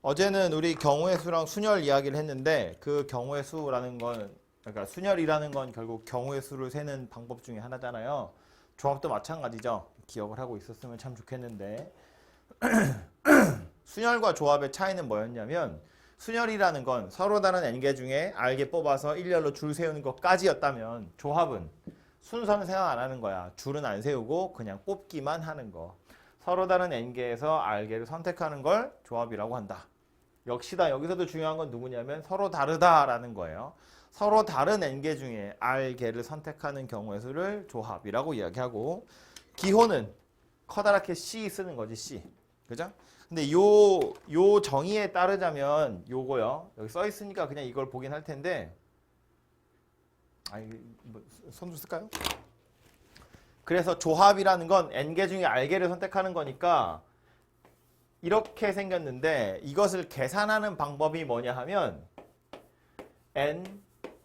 어제는 우리 경우의 수랑 순열 이야기를 했는데 그 경우의 수라는 건 그러니까 순열이라는 건 결국 경우의 수를 세는 방법 중에 하나잖아요. 조합도 마찬가지죠. 기억을 하고 있었으면 참 좋겠는데 순열과 조합의 차이는 뭐였냐면 순열이라는 건 서로 다른 n개 중에 알개 뽑아서 일렬로 줄 세우는 것까지였다면 조합은 순서는 생각 안 하는 거야. 줄은 안 세우고 그냥 뽑기만 하는 거. 서로 다른 n개에서 알개를 선택하는 걸 조합이라고 한다. 역시나 여기서도 중요한 건 누구냐면 서로 다르다라는 거예요. 서로 다른 n개 중에 r개를 선택하는 경우의 수를 조합이라고 이야기하고 기호는 커다랗게 C 쓰는 거지 C. 그죠? 근데 요 정의에 따르자면 요거요. 여기 써 있으니까 그냥 이걸 보긴 할 텐데 뭐 손도 쓸까요? 그래서 조합이라는 건 n개 중에 r개를 선택하는 거니까 이렇게 생겼는데 이것을 계산하는 방법이 뭐냐 하면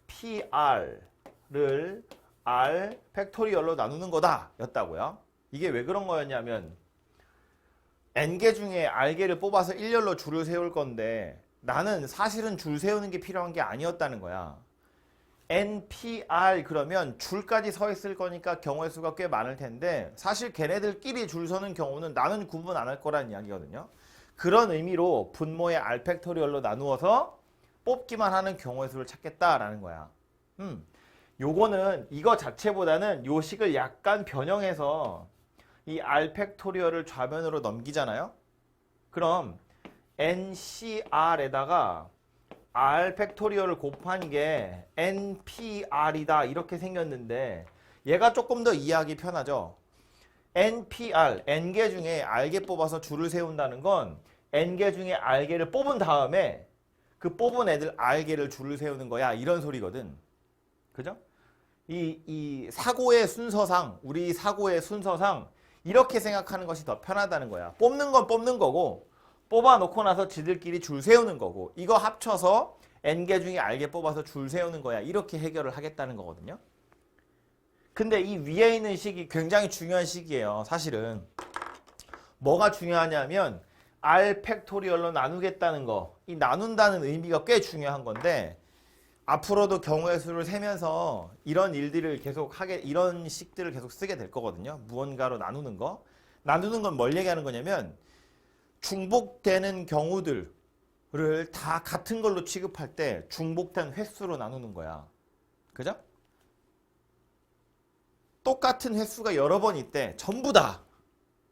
NPR를 R 팩토리얼로 나누는 거다 였다고요. 이게 왜 그런 거였냐면 n개 중에 r개를 뽑아서 일렬로 줄을 세울 건데 나는 사실은 줄 세우는 게 필요한 게 아니었다는 거야. NPR 그러면 줄까지 서 있을 거니까 경우의 수가 꽤 많을 텐데 사실 걔네들끼리 줄 서는 경우는 나는 구분 안 할 거라는 이야기거든요. 그런 의미로 분모의 R 팩토리얼로 나누어서 뽑기만 하는 경우의 수를 찾겠다라는 거야. 요거는 이거 자체보다는 요 식을 약간 변형해서 이 R 팩토리얼을 좌변으로 넘기잖아요. 그럼 NCR에다가 R 팩토리얼을 곱한 게 NPR이다 이렇게 생겼는데 얘가 조금 더 이해하기 편하죠. NPR, n개 중에 r개 뽑아서 줄을 세운다는 건 n개 중에 r개를 뽑은 다음에 그 뽑은 애들 r개를 줄을 세우는 거야 이런 소리거든. 그죠? 이 사고의 순서상 우리 사고의 순서상 이렇게 생각하는 것이 더 편하다는 거야. 뽑는 건 뽑는 거고 뽑아놓고 나서 지들끼리 줄 세우는 거고 이거 합쳐서 n개 중에 r개 뽑아서 줄 세우는 거야. 이렇게 해결을 하겠다는 거거든요. 근데 이 위에 있는 식이 굉장히 중요한 식이에요. 사실은 뭐가 중요하냐면 R 팩토리얼로 나누겠다는 거. 이 나눈다는 의미가 꽤 중요한 건데 앞으로도 경우의 수를 세면서 이런 일들을 계속 이런 식들을 계속 쓰게 될 거거든요. 무언가로 나누는 거. 나누는 건 뭘 얘기하는 거냐면 중복되는 경우들을 다 같은 걸로 취급할 때 중복된 횟수로 나누는 거야. 그죠? 똑같은 횟수가 여러 번 있대. 전부 다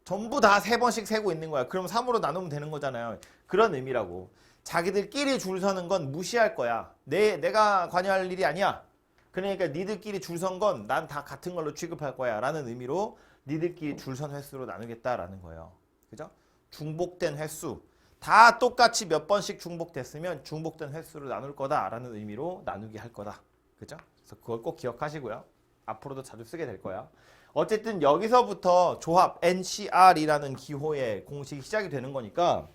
3번씩 세고 있는 거야. 그럼 3으로 나누면 되는 거잖아요. 그런 의미라고. 자기들끼리 줄 서는 건 무시할 거야. 내가 관여할 일이 아니야. 그러니까 니들끼리 줄 선 건 난 다 같은 걸로 취급할 거야. 라는 의미로 니들끼리 줄 선 횟수로 나누겠다라는 거예요. 그죠? 중복된 횟수. 다 똑같이 몇 번씩 중복됐으면 중복된 횟수를 나눌 거다라는 의미로 나누기 할 거다. 그죠? 그래서 그걸 꼭 기억하시고요. 앞으로도 자주 쓰게 될 거야. 어쨌든 여기서부터 조합 NCR이라는 기호의 공식이 시작이 되는 거니까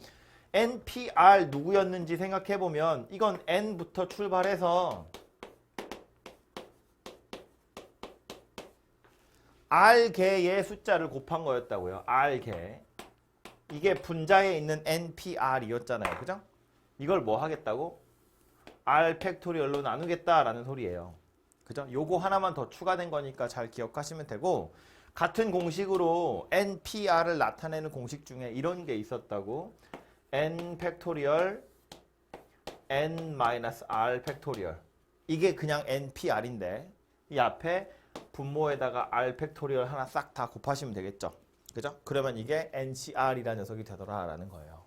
NPR 누구였는지 생각해보면 이건 N부터 출발해서 R개의 숫자를 곱한 거였다고요. R개. 이게 분자에 있는 NPR이었잖아요. 그죠? 이걸 뭐 하겠다고? R 팩토리얼로 나누겠다라는 소리예요. 그죠? 요거 하나만 더 추가된 거니까 잘 기억하시면 되고 같은 공식으로 NPR을 나타내는 공식 중에 이런 게 있었다고 N 팩토리얼 N-R 팩토리얼 이게 그냥 NPR인데 이 앞에 분모에다가 R 팩토리얼 하나 싹 다 곱하시면 되겠죠. 그죠? 그러면 이게 NCR이라는 녀석이 되더라라는 거예요.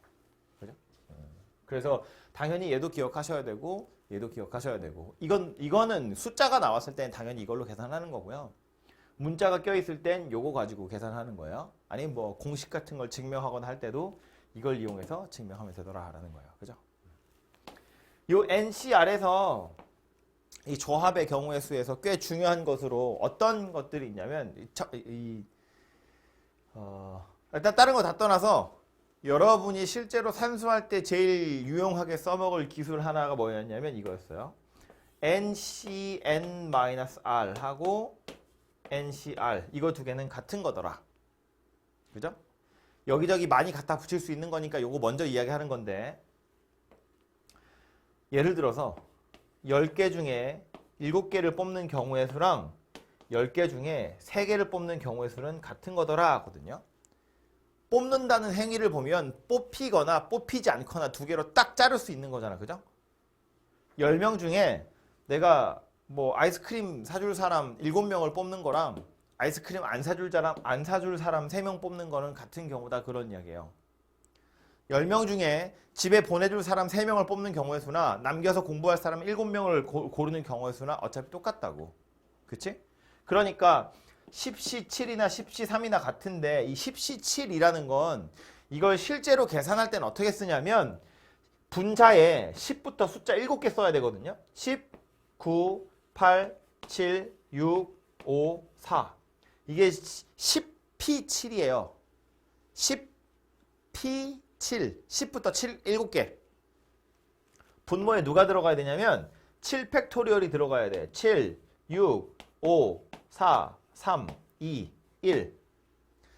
그죠? 그래서 당연히 얘도 기억하셔야 되고 얘도 기억하셔야 되고 이거는 숫자가 나왔을 땐 당연히 이걸로 계산하는 거고요. 문자가 껴있을 땐 요거 가지고 계산하는 거예요. 아니면 뭐 공식 같은 걸 증명하거나 할 때도 이걸 이용해서 증명하면 되더라라는 거예요. 그죠? 요 NCR에서 이 조합의 경우의 수에서 꽤 중요한 것으로 어떤 것들이 있냐면 일단 다른 거 다 떠나서 여러분이 실제로 산수할 때 제일 유용하게 써먹을 기술 하나가 뭐였냐면 이거였어요. NCN-R 하고 NCR 이거 두 개는 같은 거더라. 그죠? 여기저기 많이 갖다 붙일 수 있는 거니까 요거 먼저 이야기하는 건데 예를 들어서 10개 중에 7개를 뽑는 경우의 수랑 10개 중에 3개를 뽑는 경우의 수는 같은 거더라 하거든요. 뽑는다는 행위를 보면 뽑히거나 뽑히지 않거나 두 개로 딱 자를 수 있는 거잖아. 그죠? 10명 중에 내가 뭐 아이스크림 사줄 사람 7명을 뽑는 거랑 아이스크림 안 사줄 사람 3명 뽑는 거는 같은 경우다, 그런 이야기예요. 10명 중에 집에 보내줄 사람 3명을 뽑는 경우의 수나 남겨서 공부할 사람 7명을 고르는 경우의 수나 어차피 똑같다고. 그치? 그러니까 10시 7이나 10시 3이나 같은데 이 10시 7이라는 건 이걸 실제로 계산할 때는 어떻게 쓰냐면 분자에 10부터 숫자 7개 써야 되거든요. 10, 9, 8, 7, 6, 5, 4. 이게 10P7이에요. 10P7. 10부터 7, 7개. 분모에 누가 들어가야 되냐면 7팩토리얼이 들어가야 돼. 7, 6, 5, 4, 3, 2, 1.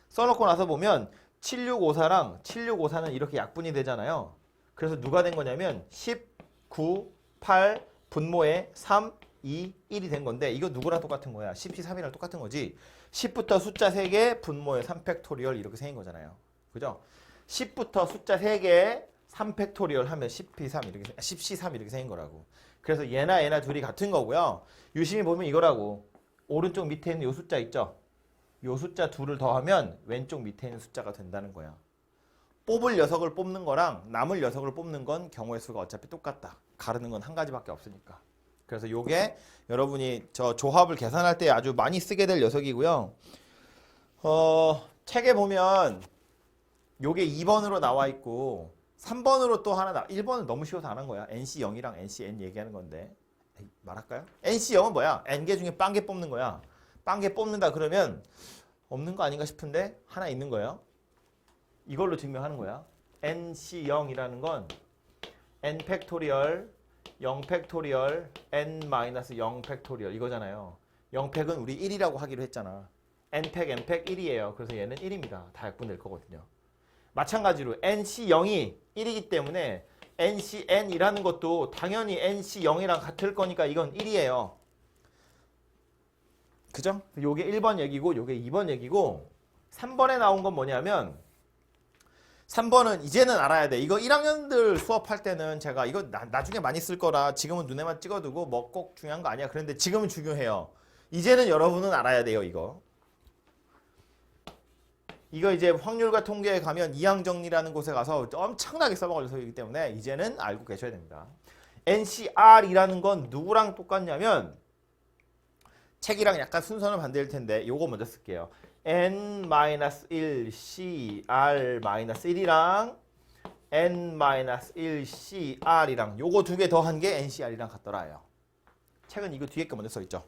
써놓고 나서 보면 7654랑 7654는 이렇게 약분이 되잖아요. 그래서 누가 된 거냐면 10, 9, 8 분모에 3, 2, 1이 된 건데 이거 누구랑 똑같은 거야? 10, 3이랑 똑같은 거지. 10부터 숫자 3개 분모에 3팩토리얼 이렇게 생긴 거잖아요. 그죠? 10부터 숫자 3개 3팩토리얼 하면 10P3 이렇게 10C3 이렇게 생긴 거라고. 그래서 얘나 둘이 같은 거고요. 유심히 보면 이거라고. 오른쪽 밑에 있는 이 숫자 있죠? 이 숫자 둘을 더하면 왼쪽 밑에 있는 숫자가 된다는 거야. 뽑을 녀석을 뽑는 거랑 남을 녀석을 뽑는 건 경우의 수가 어차피 똑같다. 가르는 건 한 가지밖에 없으니까. 그래서 요게 여러분이 저 조합을 계산할 때 아주 많이 쓰게 될 녀석이고요. 책에 보면 요게 2번으로 나와 있고 3번으로 또 하나 1번은 너무 쉬워서 안 한 거야. NC0이랑 NCN 얘기하는 건데 말할까요? NC0은 뭐야? N개 중에 빵개 뽑는 거야. 빵개 뽑는다 그러면 없는 거 아닌가 싶은데 하나 있는 거예요. 이걸로 증명하는 거야. NC0이라는 건 N 팩토리얼, 0 팩토리얼, N-0 팩토리얼 이거잖아요. 0팩은 우리 1이라고 하기로 했잖아. N팩, N팩 1이에요. 그래서 얘는 1입니다. 다 약분될 거거든요. 마찬가지로 NC0이 1이기 때문에 NCN이라는 것도 당연히 NC0이랑 같을 거니까 이건 1이에요. 그죠? 요게 1번 얘기고 요게 2번 얘기고 3번에 나온 건 뭐냐면 3번은 이제는 알아야 돼. 이거 1학년들 수업할 때는 제가 이거 나중에 많이 쓸 거라 지금은 눈에만 찍어두고 뭐 꼭 중요한 거 아니야. 그런데 지금은 중요해요. 이제는 여러분은 알아야 돼요. 이거 이제 확률과 통계에 가면 이항정리라는 곳에 가서 엄청나게 써먹을 녀석이기 때문에 이제는 알고 계셔야 됩니다. NCR이라는 건 누구랑 똑같냐면 책이랑 약간 순서는 반대일 텐데 요거 먼저 쓸게요. N-1 CR-1이랑 N-1 CR이랑 요거 두 개 더한 게 NCR이랑 같더라요. 책은 이거 뒤에 거 먼저 써있죠.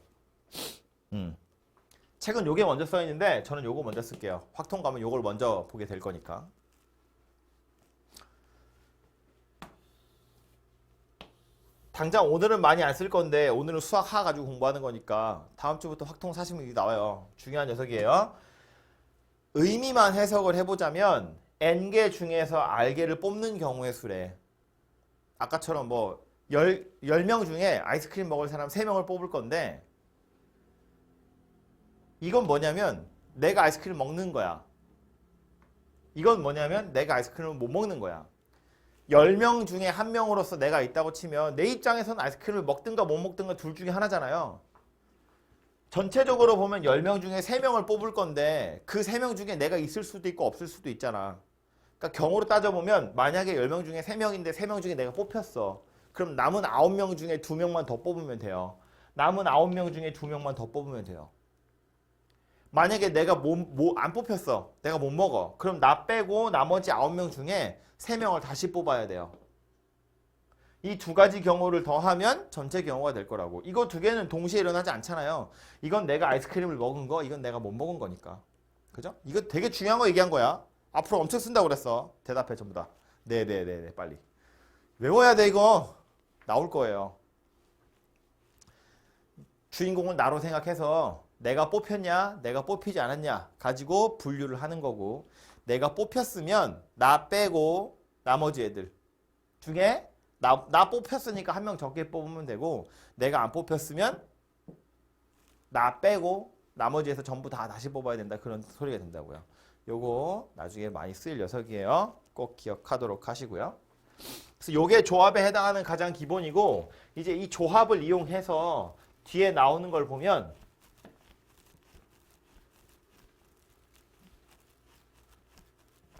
책은 요게 먼저 써있는데 저는 요거 먼저 쓸게요. 확통 가면 요걸 먼저 보게 될 거니까. 당장 오늘은 많이 안 쓸 건데 오늘은 수학 하 가지고 공부하는 거니까 다음 주부터 확통 사시면 나와요. 중요한 녀석이에요. 의미만 해석을 해보자면 N개 중에서 R개를 뽑는 경우의 수래. 아까처럼 뭐 10명 중에 아이스크림 먹을 사람 3명을 뽑을 건데 이건 뭐냐면 내가 아이스크림 먹는 거야. 이건 뭐냐면 내가 아이스크림을 못 먹는 거야. 10명 중에 1명으로서 내가 있다고 치면 내 입장에서는 아이스크림을 먹든가 못 먹든가 둘 중에 하나잖아요. 전체적으로 보면 10명 중에 3명을 뽑을 건데 그 3명 중에 내가 있을 수도 있고 없을 수도 있잖아. 그러니까 경우로 따져보면 만약에 10명 중에 3명인데 3명 중에 내가 뽑혔어. 그럼 남은 9명 중에 2명만 더 뽑으면 돼요. 남은 9명 중에 2명만 더 뽑으면 돼요. 만약에 내가 안 뽑혔어. 내가 못 먹어. 그럼 나 빼고 나머지 9명 중에 3명을 다시 뽑아야 돼요. 이 두 가지 경우를 더하면 전체 경우가 될 거라고. 이거 두 개는 동시에 일어나지 않잖아요. 이건 내가 아이스크림을 먹은 거, 이건 내가 못 먹은 거니까. 그죠? 이거 되게 중요한 거 얘기한 거야. 앞으로 엄청 쓴다고 그랬어. 대답해 전부 다. 네네네 빨리. 외워야 돼 이거. 나올 거예요. 주인공을 나로 생각해서 내가 뽑혔냐, 내가 뽑히지 않았냐 가지고 분류를 하는 거고 내가 뽑혔으면 나 빼고 나머지 애들 중에 나 뽑혔으니까 한 명 적게 뽑으면 되고 내가 안 뽑혔으면 나 빼고 나머지에서 전부 다 다시 뽑아야 된다. 그런 소리가 된다고요. 요거 나중에 많이 쓰일 녀석이에요. 꼭 기억하도록 하시고요. 그래서 요게 조합에 해당하는 가장 기본이고 이제 이 조합을 이용해서 뒤에 나오는 걸 보면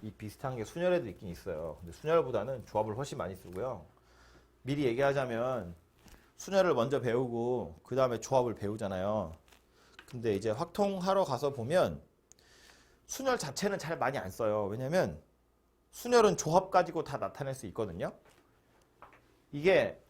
이 비슷한 게 순열에도 있긴 있어요. 근데 순열보다는 조합을 훨씬 많이 쓰고요. 미리 얘기하자면 순열을 먼저 배우고 그 다음에 조합을 배우잖아요. 근데 이제 확통하러 가서 보면 순열 자체는 잘 많이 안 써요. 왜냐면 순열은 조합 가지고 다 나타낼 수 있거든요. 이게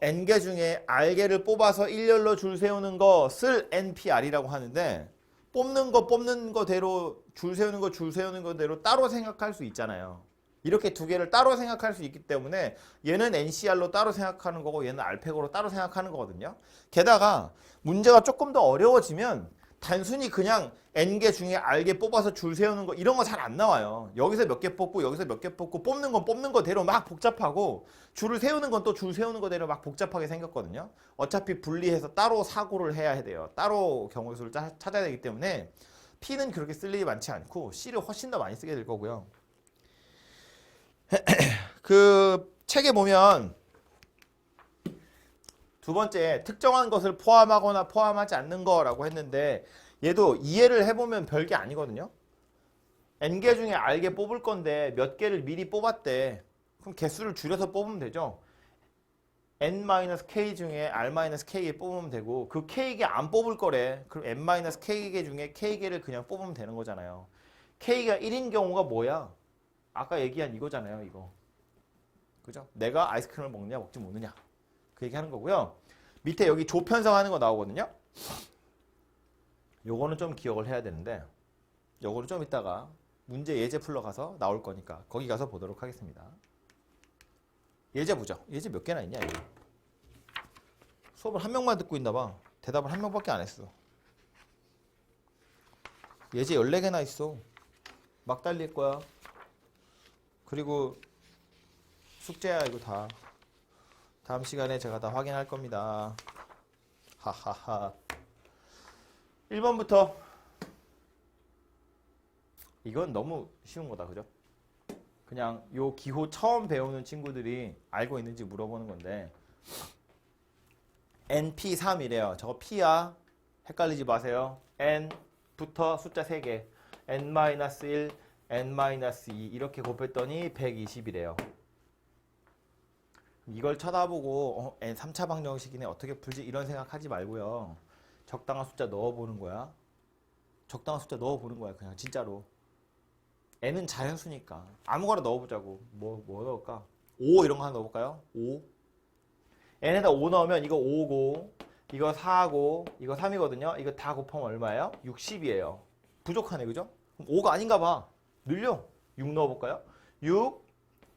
n개 중에 r개를 뽑아서 일렬로 줄 세우는 것을 npr이라고 하는데 뽑는 거대로 줄 세우는 거대로 따로 생각할 수 있잖아요. 이렇게 두 개를 따로 생각할 수 있기 때문에 얘는 NCR로 따로 생각하는 거고 얘는 R팩으로 따로 생각하는 거거든요. 게다가 문제가 조금 더 어려워지면 단순히 그냥 N개 중에 R개 뽑아서 줄 세우는 거 이런 거 잘 안 나와요. 여기서 몇 개 뽑고 여기서 몇 개 뽑고 뽑는 건 뽑는 거대로 막 복잡하고 줄을 세우는 건 또 줄 세우는 거대로 막 복잡하게 생겼거든요. 어차피 분리해서 따로 사고를 해야 돼요. 따로 경우수를 찾아야 되기 때문에 P는 그렇게 쓸 일이 많지 않고 C를 훨씬 더 많이 쓰게 될 거고요. 그 책에 보면 두 번째 특정한 것을 포함하거나 포함하지 않는 거라고 했는데 얘도 이해를 해보면 별게 아니거든요. n개 중에 r개 뽑을 건데 몇 개를 미리 뽑았대. 그럼 개수를 줄여서 뽑으면 되죠. n-k 중에 r-k개 뽑으면 되고 그 k개 안 뽑을 거래. 그럼 n-k개 중에 k개를 그냥 뽑으면 되는 거잖아요. k가 1인 경우가 뭐야? 아까 얘기한 이거잖아요. 이거. 그죠? 내가 아이스크림을 먹느냐 먹지 못느냐 그 얘기하는 거고요. 밑에 여기 조편성하는 거 나오거든요. 요거는 좀 기억을 해야 되는데 요거는 좀 이따가 문제 예제 풀러 가서 나올 거니까 거기 가서 보도록 하겠습니다. 예제 보죠. 예제 몇 개나 있냐 이거. 수업을 한 명만 듣고 있나 봐. 대답을 한 명밖에 안 했어. 예제 14개나 있어. 막 달릴 거야. 그리고 숙제야 이거 다. 다음 시간에 제가 다 확인할 겁니다. 하하하. 1번부터. 이건 너무 쉬운 거다. 그죠? 그냥 요 기호 처음 배우는 친구들이 알고 있는지 물어보는 건데 NP3이래요. 저거 P야. 헷갈리지 마세요. N부터 숫자 3개. N-1, N-2 이렇게 곱했더니 120이래요. 이걸 쳐다보고 N 3차 방정식이네 어떻게 풀지 이런 생각하지 말고요. 적당한 숫자 넣어보는 거야. 적당한 숫자 넣어보는 거야. 그냥 진짜로. N은 자연수니까 아무거나 넣어보자고. 뭐 넣을까? 5 이런 거 하나 넣어볼까요? 5 N에다 5 넣으면 이거 5고 이거 4고 이거 3이거든요. 이거 다 곱하면 얼마예요? 60이에요. 부족하네. 그죠? 그럼 5가 아닌가 봐. 늘려. 6 넣어볼까요? 6,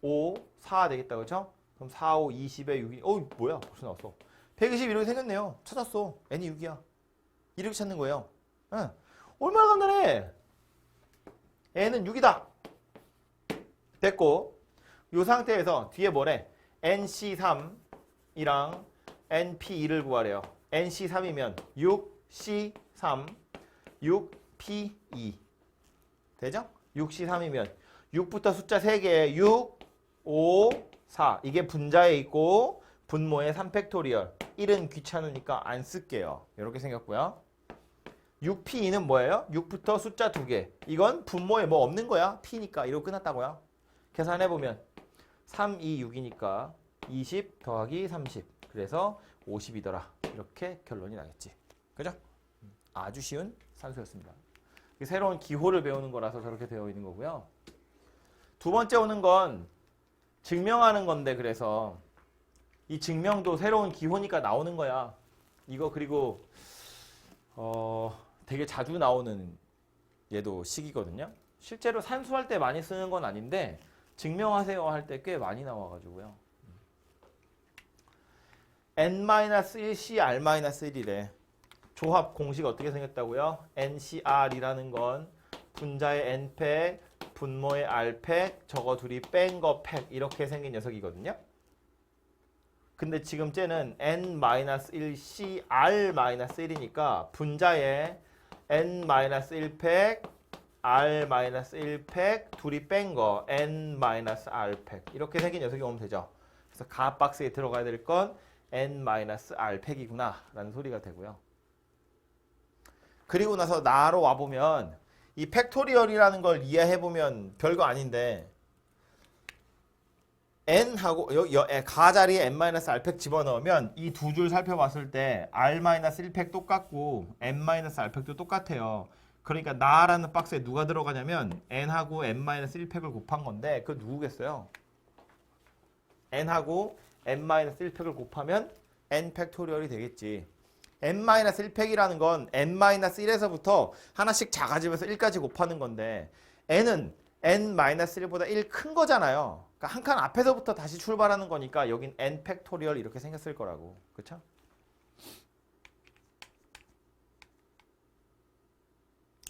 5, 4 되겠다. 그죠? 그럼 4, 5, 20에 6이 뭐야? 벌써 나왔어. 120 이렇게 생겼네요. 찾았어. N이 6이야. 이렇게 찾는 거예요. 응. 얼마나 간단해. N은 6이다. 됐고 이 상태에서 뒤에 뭐래? NC3이랑 NP2를 구하래요. NC3이면 6C3, 6P2 되죠? 6C3이면 6부터 숫자 3개 6, 5, 4 이게 분자에 있고 분모에 3팩토리얼 1은 귀찮으니까 안 쓸게요. 이렇게 생겼고요. 6P2는 뭐예요? 6부터 숫자 2개. 이건 분모에 뭐 없는 거야. P니까 이러고 끝났다고요. 계산해보면 3, 2, 6이니까 20 더하기 30. 그래서 50이더라. 이렇게 결론이 나겠지. 그죠? 아주 쉬운 산수였습니다. 새로운 기호를 배우는 거라서 저렇게 되어 있는 거고요. 두 번째 오는 건 증명하는 건데 그래서 이 증명도 새로운 기호니까 나오는 거야. 이거 그리고 되게 자주 나오는 얘도 식이거든요. 실제로 산수할 때 많이 쓰는 건 아닌데 증명하세요 할 때 꽤 많이 나와가지고요. N-1C R-1이래. 조합 공식 어떻게 생겼다고요? NCR이라는 건 분자의 N팩 분모의 R팩 저거 둘이 뺀 거 팩 이렇게 생긴 녀석이거든요. 근데 지금 쟤는 n-1c r-1이니까 분자에 n-1팩 r-1팩 둘이 뺀 거 n-r팩 이렇게 생긴 녀석이 오면 되죠. 그래서 가 박스에 들어가야 될 건 n-r팩이구나 라는 소리가 되고요. 그리고 나서 나로 와보면 이 팩토리얼이라는 걸 이해해보면 별거 아닌데 n하고 가 자리에 n-r팩 집어넣으면 이 두 줄 살펴봤을 때 r-1팩 똑같고 n-r팩도 똑같아요. 그러니까 나라는 박스에 누가 들어가냐면 n하고 n-1팩을 곱한 건데 그거 누구겠어요? n하고 n-1팩을 곱하면 n 팩토리얼이 되겠지. n-1팩이라는 건 n-1에서부터 하나씩 작아지면서 1까지 곱하는 건데 n은 n-1보다 1 큰 거잖아요. 그러니까 한 칸 앞에서부터 다시 출발하는 거니까 여긴 n 팩토리얼 이렇게 생겼을 거라고. 그렇죠?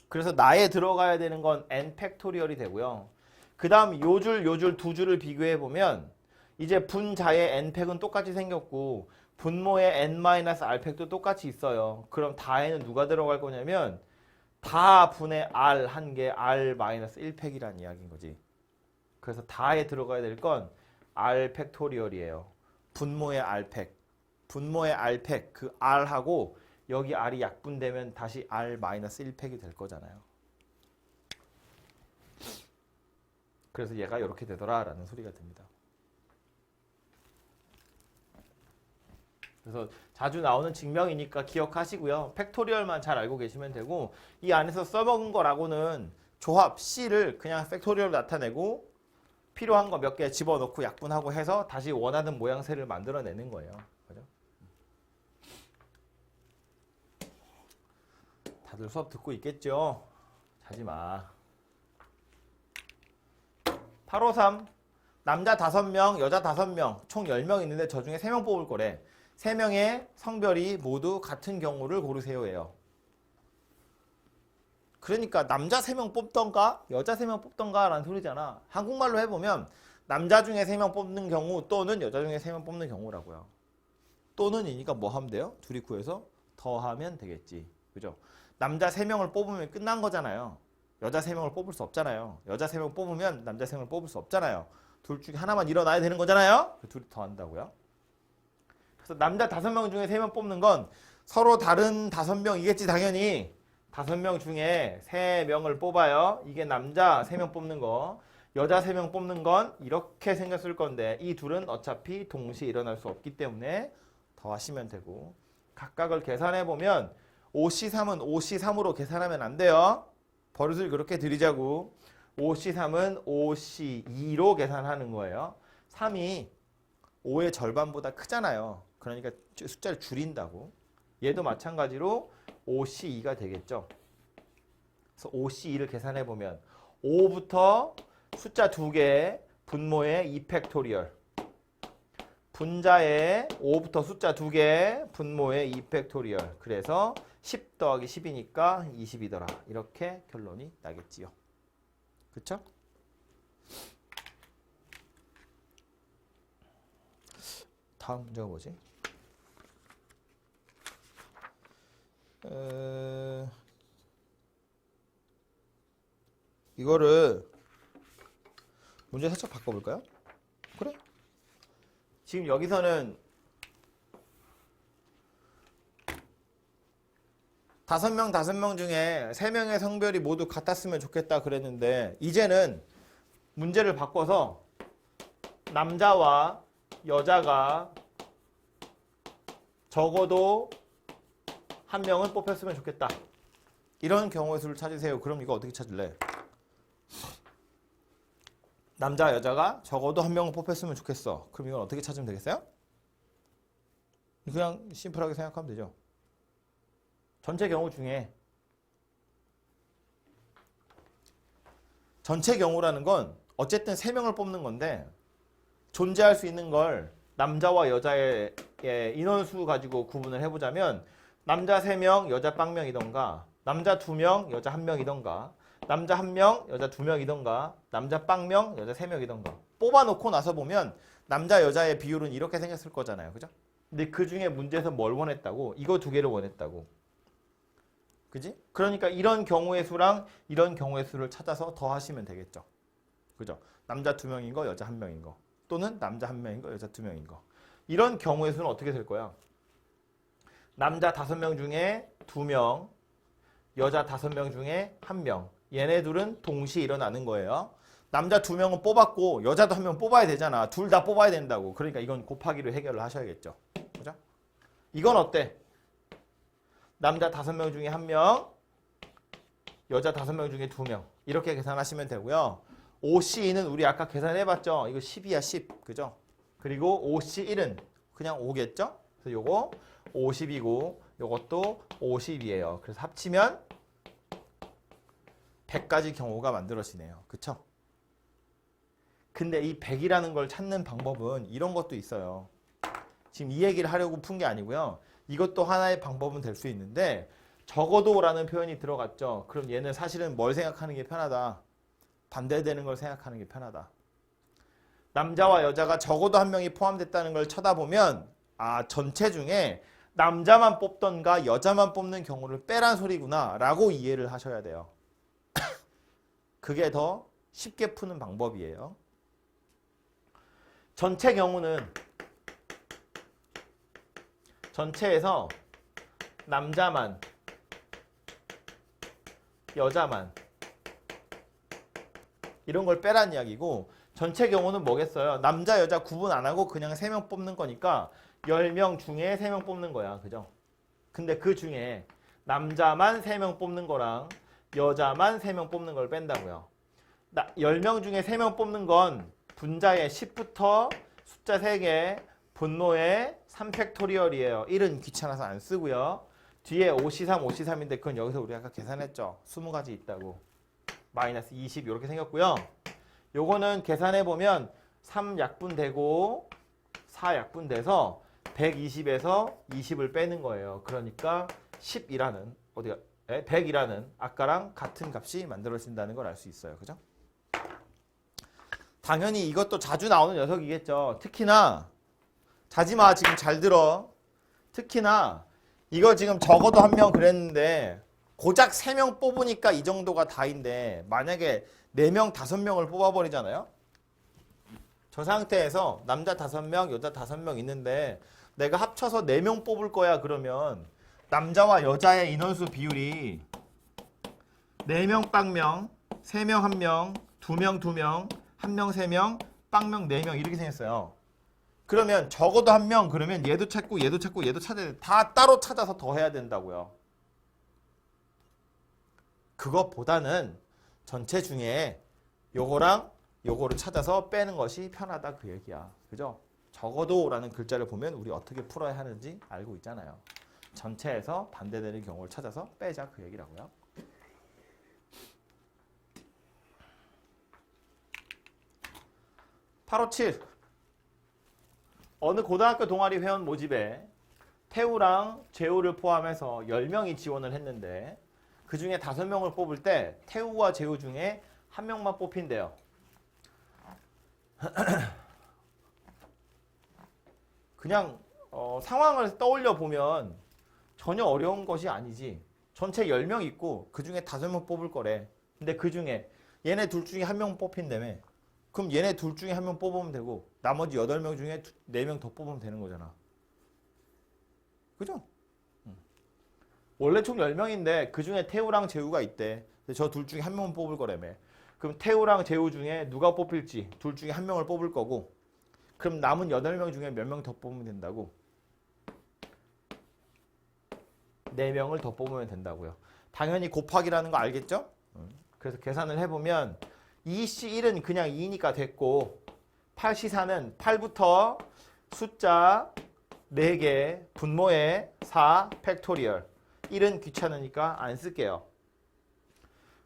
그래서 나에 들어가야 되는 건 n 팩토리얼이 되고요. 그 다음 요 줄 두 줄을 비교해 보면 이제 분자의 n팩은 똑같이 생겼고 분모의 n-r팩도 똑같이 있어요. 그럼 다에는 누가 들어갈 거냐면 다 분의 r 한 개 r-1팩이라는 이야기인 거지. 그래서 다에 들어가야 될 건 r 팩토리얼이에요. 분모의 r팩. 분모의 r팩 그 r하고 여기 r이 약분되면 다시 r-1팩이 될 거잖아요. 그래서 얘가 이렇게 되더라라는 소리가 됩니다. 그래서 자주 나오는 증명이니까 기억하시고요. 팩토리얼만 잘 알고 계시면 되고 이 안에서 써먹은 거라고는 조합 C를 그냥 팩토리얼로 나타내고 필요한 거 몇 개 집어넣고 약분하고 해서 다시 원하는 모양새를 만들어내는 거예요. 그죠? 다들 수업 듣고 있겠죠? 자지 마. 853 남자 5명, 여자 5명, 총 10명 있는데 저 중에 3명 뽑을 거래. 3명의 성별이 모두 같은 경우를 고르세요예요. 그러니까 남자 3명 뽑던가 여자 3명 뽑던가 라는 소리잖아. 한국말로 해보면 남자 중에 3명 뽑는 경우 또는 여자 중에 3명 뽑는 경우라고요. 또는이니까 뭐 하면 돼요? 둘이 구해서 더하면 되겠지. 그죠? 남자 3명을 뽑으면 끝난 거잖아요. 여자 3명을 뽑을 수 없잖아요. 여자 3명 뽑으면 남자 3명을 뽑을 수 없잖아요. 둘 중에 하나만 일어나야 되는 거잖아요. 둘이 더한다고요. 그래서 남자 5명 중에 3명 뽑는 건 서로 다른 5명이겠지 당연히. 5명 중에 3명을 뽑아요. 이게 남자 3명 뽑는 거. 여자 3명 뽑는 건 이렇게 생겼을 건데 이 둘은 어차피 동시에 일어날 수 없기 때문에 더하시면 되고 각각을 계산해보면 5C3은 5C3으로 계산하면 안 돼요. 버릇을 그렇게 들이자고. 5C3은 5C2로 계산하는 거예요. 3이 5의 절반보다 크잖아요. 그러니까 숫자를 줄인다고. 얘도 마찬가지로 5C2가 되겠죠. 그래서 5C2를 계산해보면 5부터 숫자 2개 분모의 2팩토리얼 분자의 5부터 숫자 2개 분모의 2팩토리얼 그래서 10 더하기 10이니까 20이더라. 이렇게 결론이 나겠지요. 그쵸? 다음 문제가 뭐지? 이거를 문제 살짝 바꿔볼까요? 그래? 지금 여기서는 5명 중에 3명의 성별이 모두 같았으면 좋겠다 그랬는데 이제는 문제를 바꿔서 남자와 여자가 적어도 한 명은 뽑혔으면 좋겠다. 이런 경우의 수를 찾으세요. 그럼 이거 어떻게 찾을래? 남자, 여자가 적어도 한 명은 뽑혔으면 좋겠어. 그럼 이건 어떻게 찾으면 되겠어요? 그냥 심플하게 생각하면 되죠. 전체 경우 중에 전체 경우라는 건 어쨌든 3명을 뽑는 건데 존재할 수 있는 걸 남자와 여자의 인원수 가지고 구분을 해보자면 남자 3명, 여자 0명이던가 남자 2명, 여자 1명이던가 남자 1명, 여자 2명이던가 남자 빵명, 여자 3명이던가 뽑아놓고 나서 보면 남자 여자의 비율은 이렇게 생겼을 거잖아요. 그죠? 근데 그 중에 문제에서 뭘 원했다고? 이거 두 개를 원했다고. 그지? 그러니까 이런 경우의 수랑 이런 경우의 수를 찾아서 더하시면 되겠죠. 그죠? 남자 2명인 거, 여자 1명인 거. 또는 남자 1명인 거, 여자 2명인 거. 이런 경우의 수는 어떻게 될 거야? 남자 5명 중에 2명, 여자 5명 중에 1명. 얘네 둘은 동시에 일어나는 거예요. 남자 2명은 뽑았고 여자도 1명 뽑아야 되잖아. 둘 다 뽑아야 된다고. 그러니까 이건 곱하기로 해결을 하셔야겠죠. 그죠? 이건 어때? 남자 5명 중에 1명, 여자 5명 중에 2명. 이렇게 계산하시면 되고요. OC2는 우리 아까 계산해봤죠? 이거 10이야 10. 그죠? 그리고 OC1은 그냥 5겠죠? 그래서 요거 50이고 요것도 50이에요. 그래서 합치면 100가지 경우가 만들어지네요. 그쵸? 근데 이 100이라는 걸 찾는 방법은 이런 것도 있어요. 지금 이 얘기를 하려고 푼 게 아니고요. 이것도 하나의 방법은 될 수 있는데 적어도라는 표현이 들어갔죠. 그럼 얘는 사실은 뭘 생각하는 게 편하다? 반대되는 걸 생각하는 게 편하다. 남자와 여자가 적어도 한 명이 포함됐다는 걸 쳐다보면 아 전체 중에 남자만 뽑던가 여자만 뽑는 경우를 빼란 소리구나 라고 이해를 하셔야 돼요. 그게 더 쉽게 푸는 방법이에요. 전체 경우는 전체에서 남자만, 여자만 이런 걸 빼란 이야기고 전체 경우는 뭐겠어요? 남자, 여자 구분 안 하고 그냥 3명 뽑는 거니까 10명 중에 3명 뽑는 거야. 그죠? 근데 그 중에 남자만 3명 뽑는 거랑 여자만 3명 뽑는 걸 뺀다고요. 10명 중에 3명 뽑는 건 분자의 10부터 숫자 3개, 분모의 3팩토리얼이에요. 1은 귀찮아서 안 쓰고요. 뒤에 5C3, 5C3인데 그건 여기서 우리 아까 계산했죠. 20가지 있다고. 마이너스 20 이렇게 생겼고요. 요거는 계산해보면 3약분 되고 4약분 돼서 120에서 20을 빼는 거예요. 그러니까 10이라는 어디가 100이라는 아까랑 같은 값이 만들어진다는 걸 알 수 있어요. 그죠? 당연히 이것도 자주 나오는 녀석이겠죠. 특히나 자지마 지금 잘 들어. 특히나 이거 지금 적어도 1명 그랬는데 고작 3명 뽑으니까 이 정도가 다인데 만약에 4명, 5명을 뽑아버리잖아요. 저 상태에서 남자 5명, 여자 5명 있는데 내가 합쳐서 4명 뽑을 거야 그러면 남자와 여자의 인원수 비율이 4명 빵명, 3명 1명, 2명 2명, 1명 3명, 빵명 4명 이렇게 생겼어요. 그러면 적어도 1명 그러면 얘도 찾고 얘도 찾고 얘도 찾아야 돼. 다 따로 찾아서 더 해야 된다고요. 그것보다는 전체 중에 요거랑 요거를 찾아서 빼는 것이 편하다 그 얘기야. 그죠? 적어도라는 글자를 보면 우리 어떻게 풀어야 하는지 알고 있잖아요. 전체에서 반대되는 경우를 찾아서 빼자 그 얘기라고요. (857) 어느 고등학교 동아리 회원 모집에 태우랑 재우를 포함해서 10명이 지원을 했는데 그 중에 5명을 뽑을 때 태우와 재우 중에 1명만 뽑힌대요. 그냥 상황을 떠올려 보면 전혀 어려운 것이 아니지. 전체 10명 있고 그 중에 5명 뽑을 거래. 근데 그 중에 얘네 둘 중에 1명 뽑힌다며. 그럼 얘네 둘 중에 1명 뽑으면 되고 나머지 8명 중에 4명 더 뽑으면 되는 거잖아. 그죠? 원래 총 10명인데 그 중에 태우랑 재우가 있대. 저 둘 중에 1명은 뽑을 거라며. 그럼 태우랑 재우 중에 누가 뽑힐지 둘 중에 1명을 뽑을 거고 그럼 남은 8명 중에 몇 명 더 뽑으면 된다고? 4명을 더 뽑으면 된다고요. 당연히 곱하기라는 거 알겠죠? 그래서 계산을 해보면 2C1은 그냥 2니까 됐고 8C4는 8부터 숫자 4개 분모의 4 팩토리얼 1은 귀찮으니까 안 쓸게요.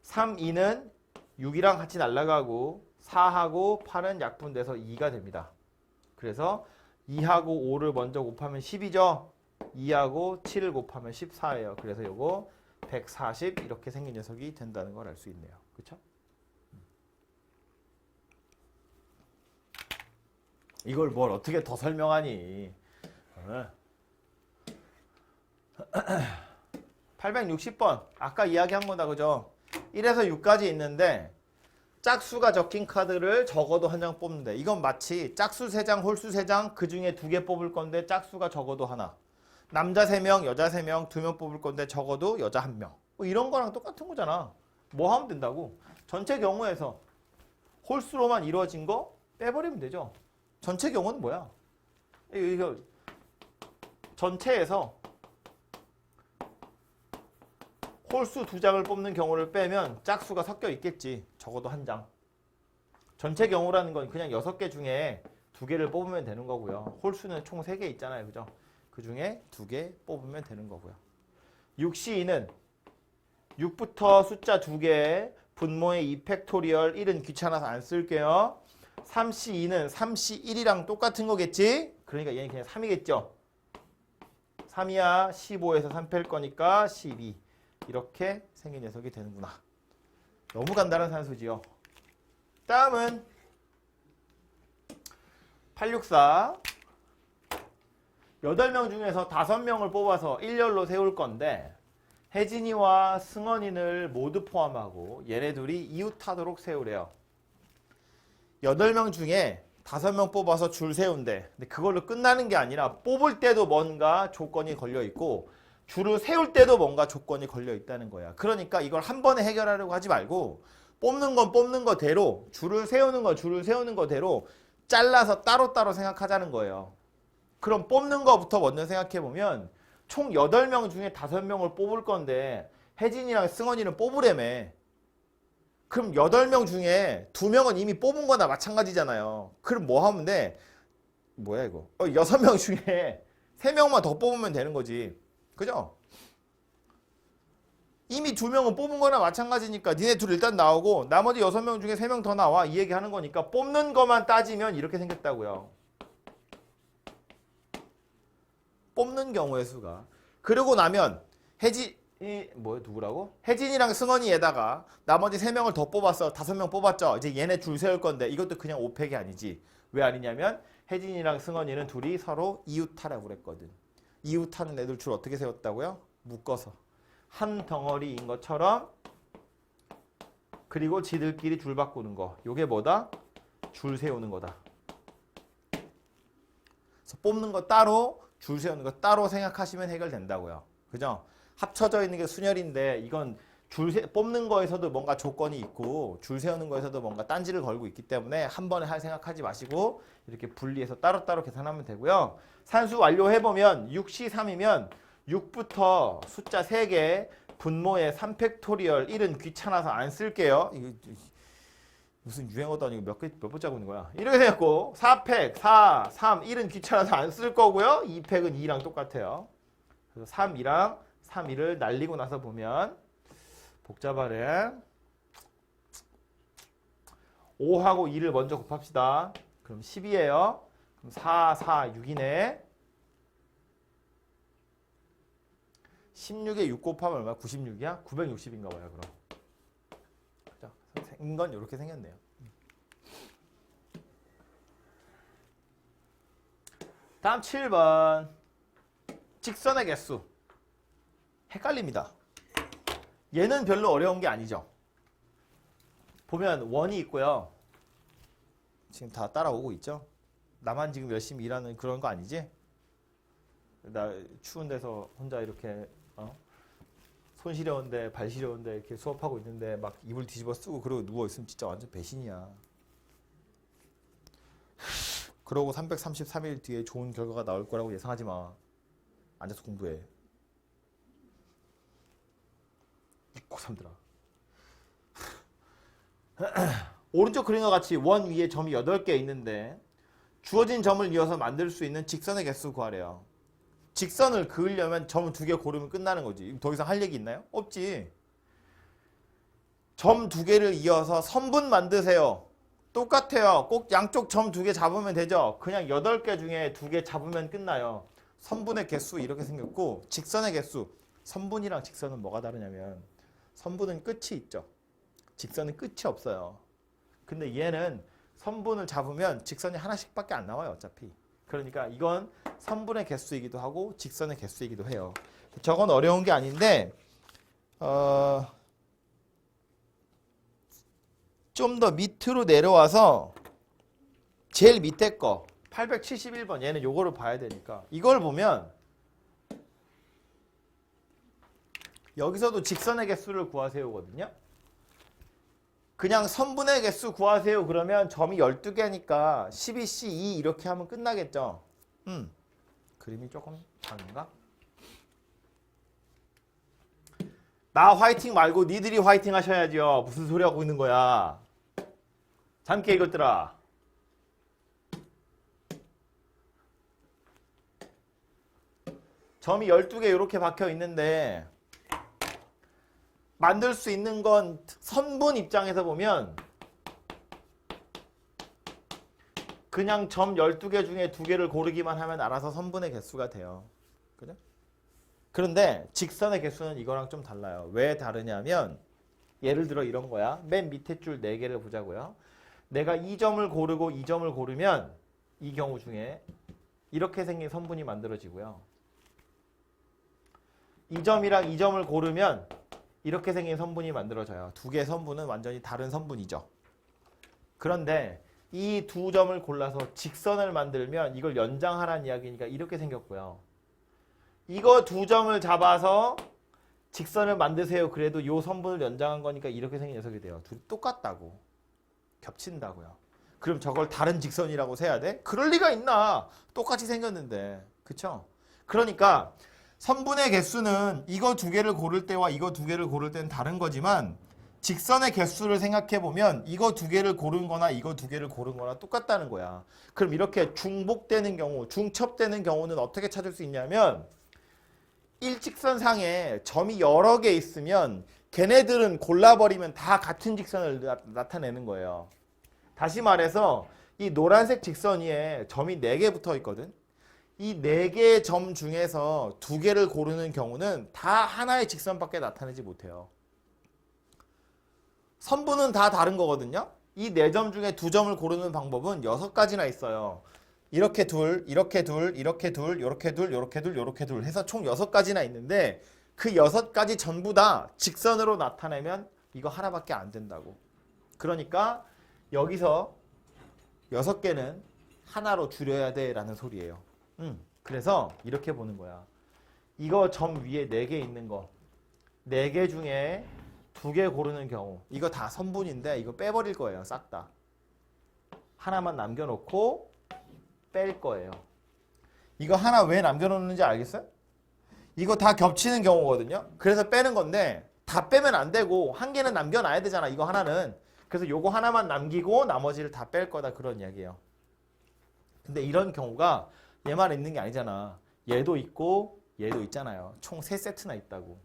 3, 2는 6이랑 같이 날아가고 4하고 8은 약분돼서 2가 됩니다. 그래서 2하고 5를 먼저 곱하면 10이죠. 2하고 7을 곱하면 14예요. 그래서 요거 140 이렇게 생긴 녀석이 된다는 걸 알 수 있네요. 그쵸? 이걸 뭘 어떻게 더 설명하니? 860번 아까 이야기한 거다 그죠? 1에서 6까지 있는데 짝수가 적힌 카드를 적어도 한 장 뽑는데 이건 마치 짝수 3장, 홀수 3장 그 중에 2개 뽑을 건데 짝수가 적어도 하나. 남자 3명, 여자 3명, 2명 뽑을 건데 적어도 여자 1명. 뭐 이런 거랑 똑같은 거잖아. 뭐 하면 된다고? 전체 경우에서 홀수로만 이루어진 거 빼버리면 되죠. 전체 경우는 뭐야? 이거 전체에서 홀수 2장을 뽑는 경우를 빼면 짝수가 섞여 있겠지. 적어도 한 장. 전체 경우라는 건 그냥 6개 중에 2개를 뽑으면 되는 거고요. 홀수는 총 3개 있잖아요. 그죠? 그 중에 2개 뽑으면 되는 거고요. 6C2는 6부터 숫자 2개, 분모의 2팩토리얼 1은 귀찮아서 안 쓸게요. 3C2는 3C1이랑 똑같은 거겠지? 그러니까 얘는 그냥 3이겠죠? 3이야 15에서 3 뺄 거니까 12. 이렇게 생긴 녀석이 되는구나. 너무 간단한 산수지요. 다음은 864. 8명 중에서 5명을 뽑아서 일렬로 세울 건데 혜진이와 승원이를 모두 포함하고 얘네 둘이 이웃하도록 세우래요. 8명 중에 5명 뽑아서 줄 세운대. 근데 그걸로 끝나는 게 아니라 뽑을 때도 뭔가 조건이 걸려 있고 줄을 세울 때도 뭔가 조건이 걸려 있다는 거야. 그러니까 이걸 한 번에 해결하려고 하지 말고 뽑는 건 뽑는 거대로 줄을 세우는 건 줄을 세우는 거대로 잘라서 따로따로 생각하자는 거예요. 그럼 뽑는 거부터 먼저 생각해보면 총 8명 중에 5명을 뽑을 건데 혜진이랑 승원이는 뽑으래매. 그럼 8명 중에 2명은 이미 뽑은 거나 마찬가지잖아요. 그럼 뭐 하면 돼? 뭐야 이거? 6명 중에 3명만 더 뽑으면 되는 거지. 그죠? 이미 2명은 뽑은 거나 마찬가지니까 니네 둘 일단 나오고 나머지 6명 중에 3명 더 나와. 이 얘기 하는 거니까 뽑는 것만 따지면 이렇게 생겼다고요. 뽑는 경우의 수가. 그러고 나면 누구라고? 혜진이랑 승원이에다가 나머지 3명을 더 뽑았어. 5명 뽑았죠. 이제 얘네 줄 세울 건데 이것도 그냥 5팩이 아니지. 왜 아니냐면 혜진이랑 승원이는 둘이 서로 이웃하라고 그랬거든. 이웃하는 애들 줄 어떻게 세웠다고요? 묶어서. 한 덩어리인 것처럼. 그리고 지들끼리 줄 바꾸는 거. 요게 뭐다? 줄 세우는 거다. 그래서 뽑는 거 따로, 줄 세우는 거 따로 생각하시면 해결된다고요. 그죠? 합쳐져 있는 게 순열인데 이건 뽑는 거에서도 뭔가 조건이 있고 줄 세우는 거에서도 뭔가 딴지를 걸고 있기 때문에 한 번에 할 생각하지 마시고 이렇게 분리해서 따로따로 계산하면 되고요. 산수 완료해보면 6C3이면 6부터 숫자 3개 분모의 3팩토리얼 1은 귀찮아서 안 쓸게요. 이거 무슨 유행어도 아니고 몇 번째 하고 있는 거야. 이렇게 생겼고 4팩 4, 3, 1은 귀찮아서 안 쓸 거고요. 2팩은 2랑 똑같아요. 그래서 3, 2랑 3, 2를 날리고 나서 보면 복잡하래. 5하고 2를 먼저 곱합시다. 그럼 10이에요. 그럼 4, 4, 6이네. 16에 6 곱하면 얼마? 96이야? 960인가 봐요. 그럼. 그죠? 생긴 건 이렇게 생겼네요. 다음 7번. 직선의 개수. 헷갈립니다. 얘는 별로 어려운 게 아니죠. 보면 원이 있고요. 지금 다 따라오고 있죠. 나만 지금 열심히 일하는 그런 거 아니지? 나 추운 데서 혼자 이렇게 손 시려운데 발 시려운데 이렇게 수업하고 있는데 막 이불 뒤집어 쓰고 그러고 누워 있으면 진짜 완전 배신이야. 그러고 333일 뒤에 좋은 결과가 나올 거라고 예상하지 마. 앉아서 공부해. 고3들아. 오른쪽 그림과 같이 원 위에 점이 8개 있는데 주어진 점을 이어서 만들 수 있는 직선의 개수 구하래요. 직선을 그으려면 점 2개 고르면 끝나는 거지. 더 이상 할 얘기 있나요? 없지. 점 2개를 이어서 선분 만드세요. 똑같아요. 꼭 양쪽 점 2개 잡으면 되죠. 그냥 8개 중에 2개 잡으면 끝나요. 선분의 개수 이렇게 생겼고 직선의 개수. 선분이랑 직선은 뭐가 다르냐면 선분은 끝이 있죠. 직선은 끝이 없어요. 근데 얘는 선분을 잡으면 직선이 하나씩밖에 안 나와요, 어차피. 그러니까 이건 선분의 개수이기도 하고 직선의 개수이기도 해요. 저건 어려운 게 아닌데 좀 더 밑으로 내려와서 제일 밑에 거 871번 얘는 요거를 봐야 되니까 이걸 보면 여기서도 직선의 개수를 구하세요거든요. 그냥 선분의 개수 구하세요 그러면 점이 12개니까 12C 2 이렇게 하면 끝나겠죠. 그림이 조금 다른가? 나 화이팅 말고 니들이 화이팅 하셔야죠. 무슨 소리 하고 있는 거야. 잠깨 이것들아. 점이 12개 이렇게 박혀 있는데 만들 수 있는 건 선분 입장에서 보면 그냥 점 12개 중에 2개를 고르기만 하면 알아서 선분의 개수가 돼요. 그죠? 그런데 직선의 개수는 이거랑 좀 달라요. 왜 다르냐면 예를 들어 이런 거야. 맨 밑에 줄 4개를 보자고요. 내가 이 점을 고르고 이 점을 고르면 이 경우 중에 이렇게 생긴 선분이 만들어지고요. 이 점이랑 이 점을 고르면 이렇게 생긴 선분이 만들어져요. 두 개의 선분은 완전히 다른 선분이죠. 그런데 이 두 점을 골라서 직선을 만들면 이걸 연장하라는 이야기니까 이렇게 생겼고요. 이거 두 점을 잡아서 직선을 만드세요. 그래도 이 선분을 연장한 거니까 이렇게 생긴 녀석이 돼요. 둘이 똑같다고. 겹친다고요. 그럼 저걸 다른 직선이라고 세야 돼? 그럴 리가 있나? 똑같이 생겼는데. 그쵸? 그러니까 선분의 개수는 이거 2개를 고를 때와 이거 2개를 고를 때는 다른 거지만 직선의 개수를 생각해보면 이거 2개를 고른 거나 이거 2개를 고른 거나 똑같다는 거야. 그럼 이렇게 중복되는 경우, 중첩되는 경우는 어떻게 찾을 수 있냐면 일직선상에 점이 여러 개 있으면 걔네들은 골라버리면 다 같은 직선을 나타내는 거예요. 다시 말해서 이 노란색 직선 위에 점이 4개 붙어 있거든. 이 4개의 점 중에서 2개를 고르는 경우는 다 하나의 직선밖에 나타내지 못해요. 선분은 다 다른 거거든요. 이 4점 중에 2점을 고르는 방법은 6가지나 있어요. 이렇게 둘, 이렇게 둘, 이렇게 둘, 요렇게 둘, 요렇게 둘, 요렇게 둘 해서 총 6가지나 있는데 그 6가지 전부 다 직선으로 나타내면 이거 하나밖에 안 된다고. 그러니까 여기서 6개는 하나로 줄여야 돼 라는 소리예요. 그래서 이렇게 보는 거야. 이거 점 위에 4개 있는 거 4개 중에 2개 고르는 경우 이거 다 선분인데 이거 빼버릴 거예요. 싹 다. 하나만 남겨놓고 뺄 거예요. 이거 하나 왜 남겨놓는지 알겠어요? 이거 다 겹치는 경우거든요. 그래서 빼는 건데 다 빼면 안 되고 한 개는 남겨놔야 되잖아. 이거 하나는. 그래서 요거 하나만 남기고 나머지를 다 뺄 거다 그런 이야기예요. 근데 이런 경우가 얘만 있는 게 아니잖아. 얘도 있고 얘도 있잖아요. 총 3세트나 있다고.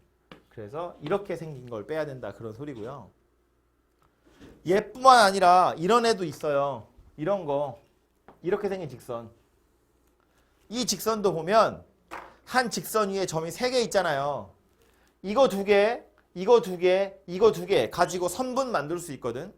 그래서 이렇게 생긴 걸 빼야 된다 그런 소리고요. 얘뿐만 아니라 이런 애도 있어요. 이런 거. 이렇게 생긴 직선. 이 직선도 보면 한 직선 위에 점이 3개 있잖아요. 이거 2개, 이거 2개, 이거 2개 가지고 선분 만들 수 있거든.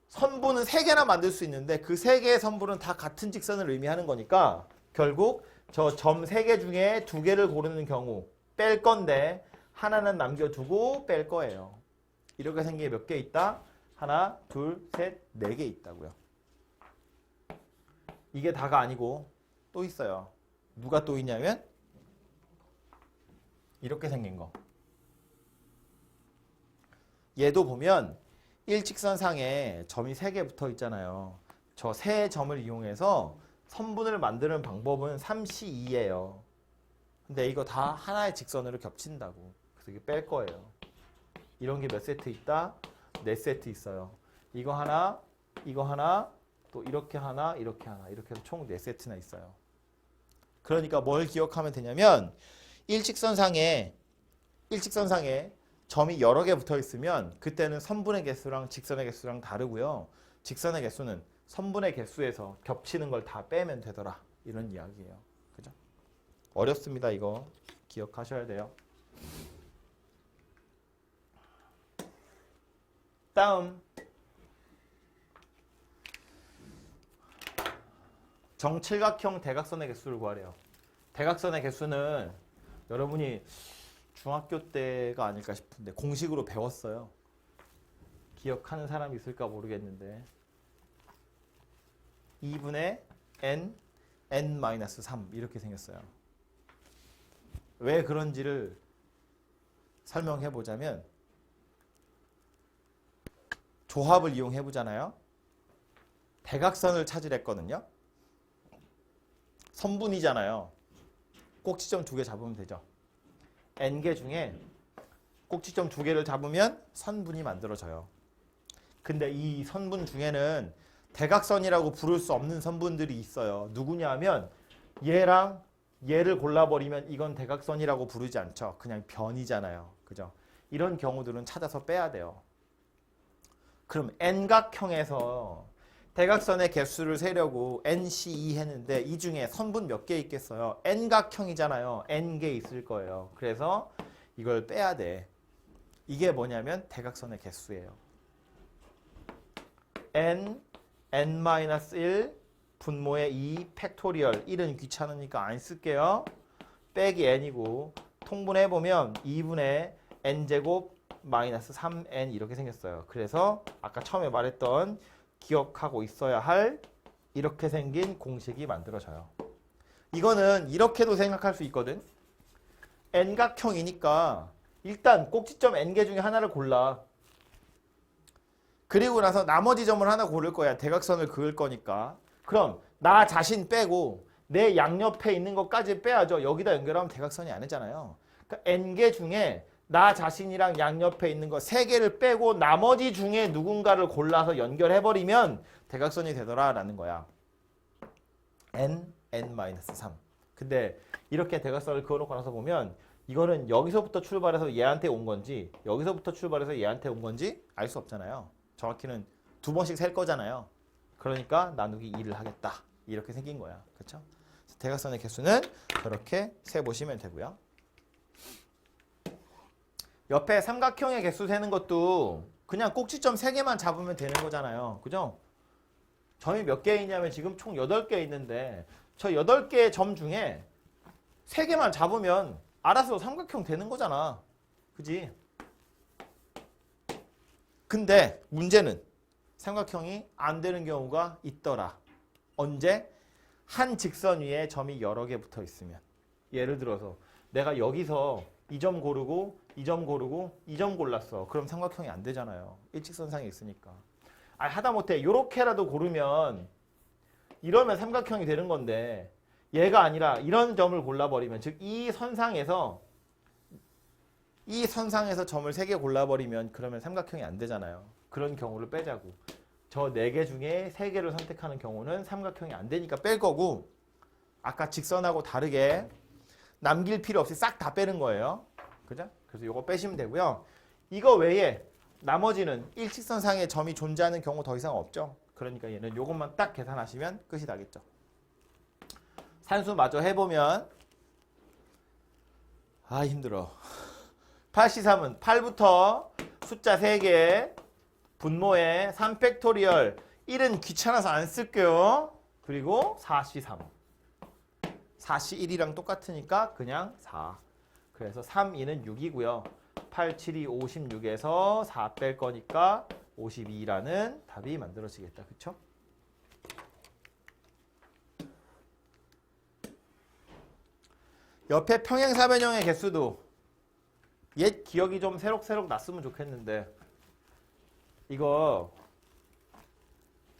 선분은 3개나 만들 수 있는데 그 3개의 선분은 다 같은 직선을 의미하는 거니까 결국 저 점 3개 중에 2개를 고르는 경우 뺄 건데 하나는 남겨두고 뺄 거예요. 이렇게 생긴 게 몇 개 있다? 하나, 둘, 셋, 4개 있다고요. 이게 다가 아니고 또 있어요. 누가 또 있냐면 이렇게 생긴 거. 얘도 보면 일직선상에 점이 3개 붙어 있잖아요. 저 세 점을 이용해서 선분을 만드는 방법은 3C2예요. 근데 이거 다 하나의 직선으로 겹친다고. 그래서 이게 뺄 거예요. 이런 게 몇 세트 있다? 4세트 있어요. 이거 하나, 또 이렇게 하나, 이렇게 해서 총 4세트나 있어요. 그러니까 뭘 기억하면 되냐면 일직선상에 점이 여러 개 붙어 있으면 그때는 선분의 개수랑 직선의 개수랑 다르고요. 직선의 개수는 선분의 개수에서 겹치는 걸 다 빼면 되더라. 이런 이야기예요. 그죠? 어렵습니다. 이거 기억하셔야 돼요. 다음 정칠각형 대각선의 개수를 구하래요. 대각선의 개수는 여러분이 중학교 때가 아닐까 싶은데 공식으로 배웠어요. 기억하는 사람이 있을까 모르겠는데 2분의 n, n-3 이렇게 생겼어요. 왜 그런지를 설명해 보자면 조합을 이용해 보잖아요. 대각선을 찾으랬거든요. 선분이잖아요. 꼭지점 2개 잡으면 되죠. n개 중에 꼭지점 2개를 잡으면 선분이 만들어져요. 근데 이 선분 중에는 대각선이라고 부를 수 없는 선분들이 있어요. 누구냐 하면 얘랑 얘를 골라버리면 이건 대각선이라고 부르지 않죠. 그냥 변이잖아요. 그죠? 이런 경우들은 찾아서 빼야 돼요. 그럼 n각형에서 대각선의 개수를 세려고 NC2 했는데 이 중에 선분 몇 개 있겠어요? n각형이잖아요. n개 있을 거예요. 그래서 이걸 빼야 돼. 이게 뭐냐면 대각선의 개수예요. n-1 분모의 2 팩토리얼 1은 귀찮으니까 안 쓸게요. 빼기 n이고 통분해보면 2분의 n제곱 마이너스 3n 이렇게 생겼어요. 그래서 아까 처음에 말했던 기억하고 있어야 할 이렇게 생긴 공식이 만들어져요. 이거는 이렇게도 생각할 수 있거든. n각형이니까 일단 꼭지점 n개 중에 하나를 골라. 그리고 나서 나머지 점을 하나 고를 거야. 대각선을 그을 거니까. 그럼 나 자신 빼고 내 양옆에 있는 것까지 빼야죠. 여기다 연결하면 대각선이 아니잖아요. 그러니까 n개 중에 나 자신이랑 양옆에 있는 거 3개를 빼고 나머지 중에 누군가를 골라서 연결해버리면 대각선이 되더라라는 거야. n-3. 근데 이렇게 대각선을 그어놓고 나서 보면 이거는 여기서부터 출발해서 얘한테 온 건지 여기서부터 출발해서 얘한테 온 건지 알 수 없잖아요. 정확히는 2번씩 셀 거잖아요. 그러니까 나누기 2를 하겠다. 이렇게 생긴 거야. 그렇죠? 대각선의 개수는 그렇게 세보시면 되고요. 옆에 삼각형의 개수 세는 것도 그냥 꼭지점 3개만 잡으면 되는 거잖아요. 그죠? 점이 몇 개 있냐면 지금 총 8개 있는데 저 8개의 점 중에 3개만 잡으면 알아서 삼각형 되는 거잖아. 그지? 근데 문제는 삼각형이 안 되는 경우가 있더라. 언제? 한 직선 위에 점이 여러 개 붙어 있으면. 예를 들어서 내가 여기서 이 점 고르고 이 점 고르고 이 점 골랐어. 그럼 삼각형이 안 되잖아요. 일직선상에 있으니까. 하다못해 이렇게라도 고르면 이러면 삼각형이 되는 건데 얘가 아니라 이런 점을 골라버리면 즉 이 선상에서 점을 3개 골라버리면 그러면 삼각형이 안 되잖아요. 그런 경우를 빼자고. 저 4개 중에 3개를 선택하는 경우는 삼각형이 안 되니까 뺄 거고 아까 직선하고 다르게 남길 필요 없이 싹 다 빼는 거예요. 그죠? 그래서 이거 빼시면 되고요. 이거 외에 나머지는 일직선상에 점이 존재하는 경우 더 이상 없죠. 그러니까 얘는 이것만 딱 계산하시면 끝이 나겠죠. 산수 마저 해보면 힘들어. 8C3은 8부터 숫자 3개 분모에 3팩토리얼 1은 귀찮아서 안 쓸게요. 그리고 4C3 4C1이랑 똑같으니까 그냥 4. 그래서 3, 2는 6이고요. 8, 7이 56에서 4 뺄 거니까 52라는 답이 만들어지겠다. 그쵸? 옆에 평행사변형의 개수도 옛 기억이 좀 새록새록 났으면 좋겠는데 이거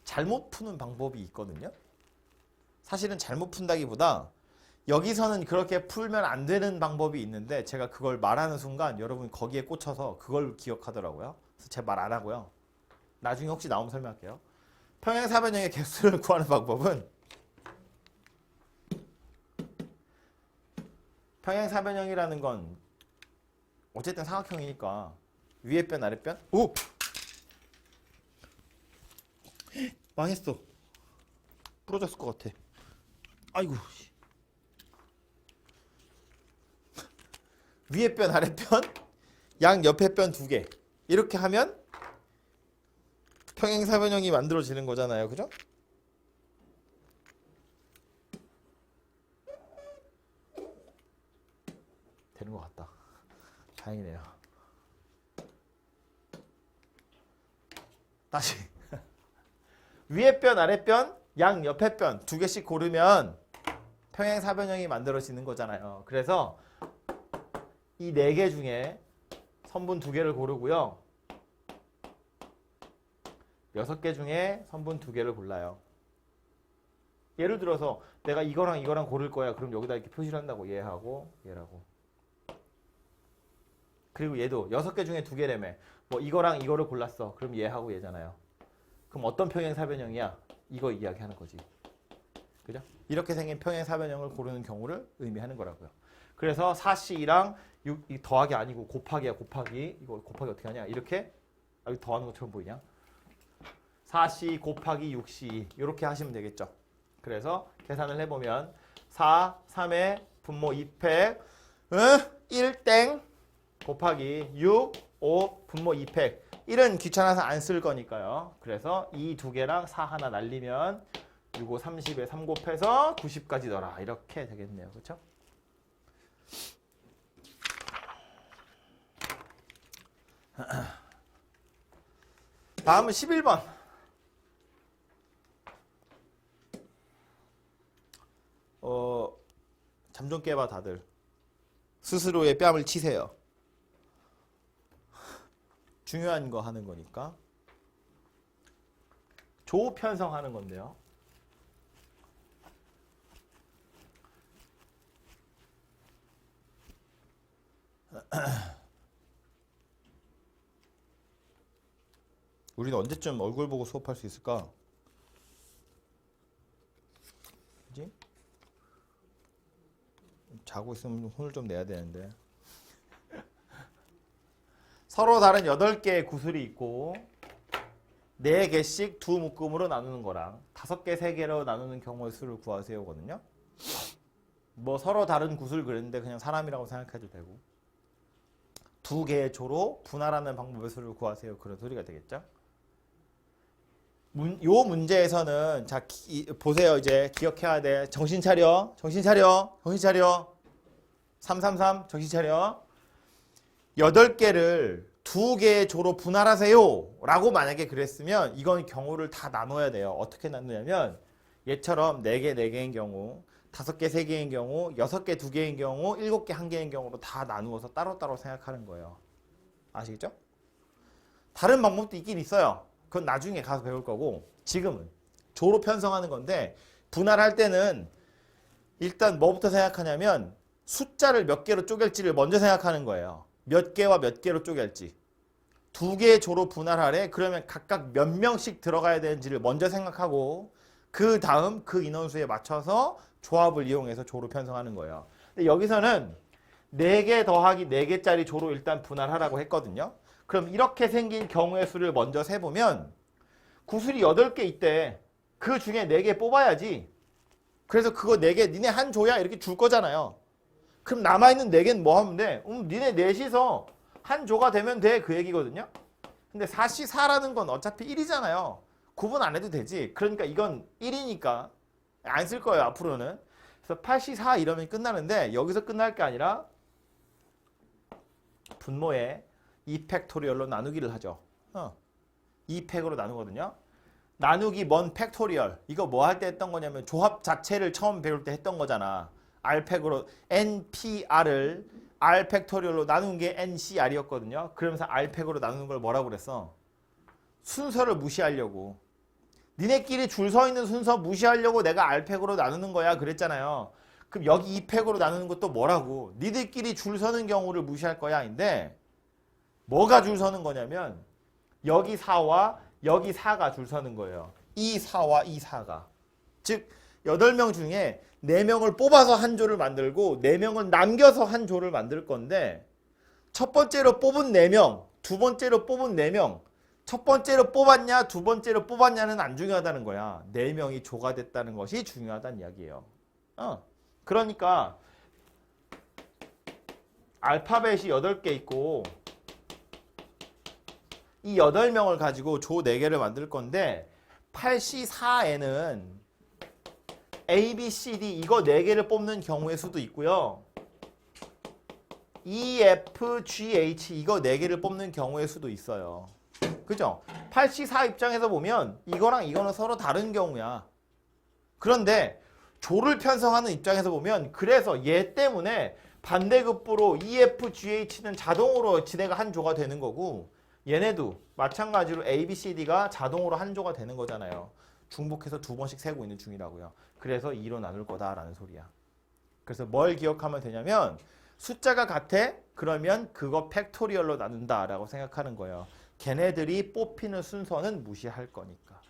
잘못 푸는 방법이 있거든요. 사실은 잘못 푼다기보다 여기서는 그렇게 풀면 안 되는 방법이 있는데 제가 그걸 말하는 순간 여러분 거기에 꽂혀서 그걸 기억하더라고요. 그래서 제가 말 안 하고요. 나중에 혹시 나오면 설명할게요. 평행사변형의 개수를 구하는 방법은 평행사변형이라는 건 어쨌든 삼각형이니까 위에 변 아래 변? 오! 망했어. 부러졌을 것 같아. 아이고. 위에 변 아래 변, 양 옆에 변 2개. 이렇게 하면 평행사변형이 만들어지는 거잖아요. 그죠? 되는 것 같다. 다행이네요. 다시 위에 변, 아래 변, 양 옆에 변 두 개씩 고르면 평행사변형이 만들어지는 거잖아요. 그래서 이 네 개 중에 선분 두 개를 고르고요. 6개 중에 선분 두 개를 골라요. 예를 들어서 내가 이거랑 이거랑 고를 거야. 그럼 여기다 이렇게 표시를 한다고. 얘하고 얘라고. 그리고 얘도 6개 중에 두 개라며. 뭐 이거랑 이거를 골랐어. 그럼 얘하고 얘잖아요. 그럼 어떤 평행사변형이야? 이거 이야기하는 거지. 그죠? 이렇게 생긴 평행사변형을 고르는 경우를 의미하는 거라고요. 그래서 4C랑 6 더하기 아니고 곱하기야. 곱하기. 이거 곱하기 어떻게 하냐? 이렇게 여기 더하는 것처럼 보이냐? 4C 곱하기 6C 이렇게 하시면 되겠죠. 그래서 계산을 해보면 4, 3의 분모 2팩 1땡 곱하기 6, 5 분모 2팩 1은 귀찮아서 안 쓸 거니까요. 그래서 이 두 개랑 4 하나 날리면 6, 5, 30에 3 곱해서 90까지 넣어라. 이렇게 되겠네요. 그렇죠? 다음은 11번. 잠 좀 깨봐 다들. 스스로의 뺨을 치세요. 중요한 거 하는 거니까. 조 편성하는 건데요. 우리는 언제쯤 얼굴 보고 수업할 수 있을까? 그지? 자고 있으면 혼을 좀 내야 되는데. 서로 다른 8개의 구슬이 있고 4개씩 두 묶음으로 나누는 거랑 5개, 3개로 나누는 경우의 수를 구하세요거든요. 뭐 서로 다른 구슬 그랬는데 그냥 사람이라고 생각해도 되고 2개의 조로 분할하는 방법의 수를 구하세요. 그런 소리가 되겠죠. 요 문제에서는 자 보세요. 이제 기억해야 돼. 정신 차려. 정신 차려. 정신 차려. 333 정신 차려. 8개를 2개의 조로 분할하세요 라고 만약에 그랬으면 이건 경우를 다 나눠야 돼요. 어떻게 나누냐면 얘처럼 4개 4개인 경우 5개 3개인 경우 6개 2개인 경우 7개 1개인 경우로 다 나누어서 따로따로 생각하는 거예요. 아시겠죠? 다른 방법도 있긴 있어요. 그건 나중에 가서 배울 거고 지금은 조로 편성하는 건데 분할할 때는 일단 뭐부터 생각하냐면 숫자를 몇 개로 쪼갤지를 먼저 생각하는 거예요. 몇 개와 몇 개로 쪼갤지. 2개의 조로 분할하래. 그러면 각각 몇 명씩 들어가야 되는지를 먼저 생각하고 그 다음 그 인원수에 맞춰서 조합을 이용해서 조로 편성하는 거예요. 근데 여기서는 4개 더하기 4개짜리 조로 일단 분할하라고 했거든요. 그럼 이렇게 생긴 경우의 수를 먼저 세보면 구슬이 8개 있대. 그 중에 4개 뽑아야지. 그래서 그거 4개 니네 한 조야 이렇게 줄 거잖아요. 그럼 남아있는 4개는 뭐 하면 돼? 니네 넷이서 한 조가 되면 돼. 그 얘기거든요. 근데 4C4라는 건 어차피 1이잖아요. 구분 안 해도 되지. 그러니까 이건 1이니까 안 쓸 거예요. 앞으로는. 그래서 8C4 이러면 끝나는데 여기서 끝날 게 아니라 분모에 2팩토리얼로 나누기를 하죠. 2팩으로 나누거든요. 나누기 먼 팩토리얼. 이거 뭐 할 때 했던 거냐면 조합 자체를 처음 배울 때 했던 거잖아. R팩으로 NPR을 R 팩토리얼로 나눈 게 NCR이었거든요. 그러면서 R팩으로 나누는 걸 뭐라고 그랬어? 순서를 무시하려고. 니네끼리 줄 서 있는 순서 무시하려고 내가 R팩으로 나누는 거야 그랬잖아요. 그럼 여기 2팩으로 나누는 것도 뭐라고? 니들끼리 줄 서는 경우를 무시할 거야 인데 뭐가 줄 서는 거냐면 여기 4와 여기 4가 줄 서는 거예요. 이 4와 이 4가. 즉 8명 중에 4명을 뽑아서 한 조를 만들고 4명을 남겨서 한 조를 만들 건데 첫 번째로 뽑은 4명, 두 번째로 뽑은 4명 첫 번째로 뽑았냐 두 번째로 뽑았냐는 안 중요하다는 거야. 4명이 조가 됐다는 것이 중요하다는 이야기예요. 그러니까 알파벳이 8개 있고 이 8명을 가지고 조 4개를 만들 건데 8C4에는 A, B, C, D 이거 4개를 뽑는 경우의 수도 있고요. E, F, G, H 이거 4개를 뽑는 경우의 수도 있어요. 그죠? 8C4 입장에서 보면 이거랑 이거는 서로 다른 경우야. 그런데 조를 편성하는 입장에서 보면 그래서 얘 때문에 반대급부로 EF, GH는 자동으로 지네가 한 조가 되는 거고 얘네도 마찬가지로 A, B, C, D가 자동으로 한 조가 되는 거잖아요. 중복해서 2번씩 세고 있는 중이라고요. 그래서 2로 나눌 거다라는 소리야. 그래서 뭘 기억하면 되냐면 숫자가 같아? 그러면 그거 팩토리얼로 나눈다라고 생각하는 거예요. 걔네들이 뽑히는 순서는 무시할 거니까.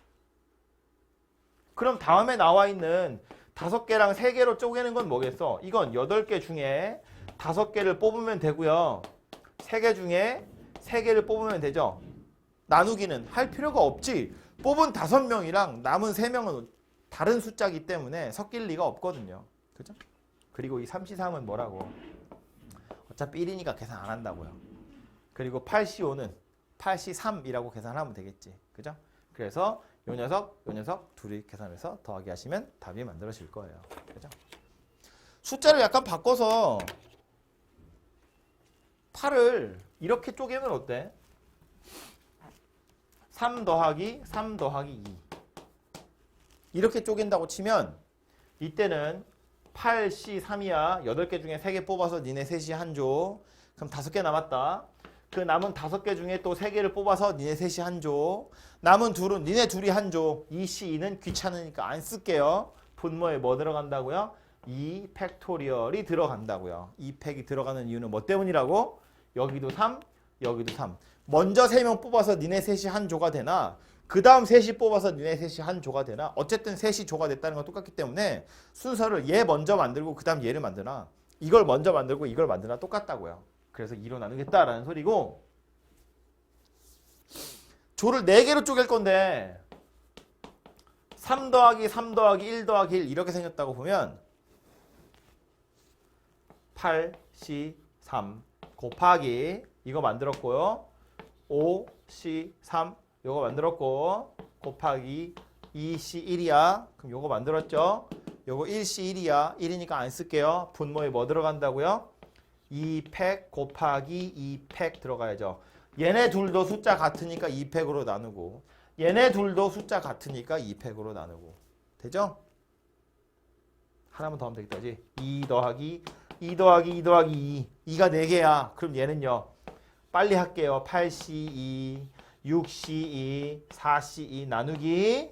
그럼 다음에 나와 있는 5개랑 3개로 쪼개는 건 뭐겠어? 이건 8개 중에 5개를 뽑으면 되고요. 3개 중에 3개를 뽑으면 되죠. 나누기는 할 필요가 없지. 뽑은 5명이랑 남은 3명은 다른 숫자이기 때문에 섞일 리가 없거든요. 그죠? 그리고 이 3C3은 뭐라고? 어차피 1이니까 계산 안 한다고요. 그리고 8C5는 8C3이라고 계산하면 되겠지. 그죠? 그래서 요 녀석 둘이 계산해서 더하기 하시면 답이 만들어질 거예요. 그죠? 숫자를 약간 바꿔서 8을 이렇게 쪼개면 어때? 3 더하기 3 더하기 2 이렇게 쪼갠다고 치면 이때는 8C3이야. 8개 중에 3개 뽑아서 니네 셋이 한 조. 그럼 5개 남았다. 그 남은 5개 중에 또 3개를 뽑아서 니네 셋이 한 조. 남은 둘은 니네 둘이 한 조. 2C2는 귀찮으니까 안 쓸게요. 분모에 뭐 들어간다고요? 2 팩토리얼이 들어간다고요. 2 팩이 들어가는 이유는 뭐 때문이라고? 여기도 3, 여기도 3. 먼저 3명 뽑아서 니네 셋이 한 조가 되나? 그 다음 셋이 뽑아서 니네 셋이 한 조가 되나? 어쨌든 셋이 조가 됐다는 건 똑같기 때문에 순서를 얘 먼저 만들고 그 다음 얘를 만드나 이걸 먼저 만들고 이걸 만드나 똑같다고요. 그래서 2로 나누겠다라는 소리고 조를 4개로 쪼갤 건데 3 더하기 3 더하기 1 더하기 1 이렇게 생겼다고 보면 8C3 곱하기 이거 만들었고요. 5C3 요거 만들었고 곱하기 2C1이야. 그럼 요거 만들었죠. 요거 1C1이야. 1이니까 안 쓸게요. 분모에 뭐 들어간다고요? 2팩 곱하기 2팩 들어가야죠. 얘네 둘도 숫자 같으니까 2팩으로 나누고 얘네 둘도 숫자 같으니까 2팩으로 나누고 되죠? 하나만 더 하면 되겠다. 그지? 2 더하기 2 더하기 2 더하기 2 2가 4개야. 그럼 얘는요. 빨리 할게요. 8C2 6C2 4C2 나누기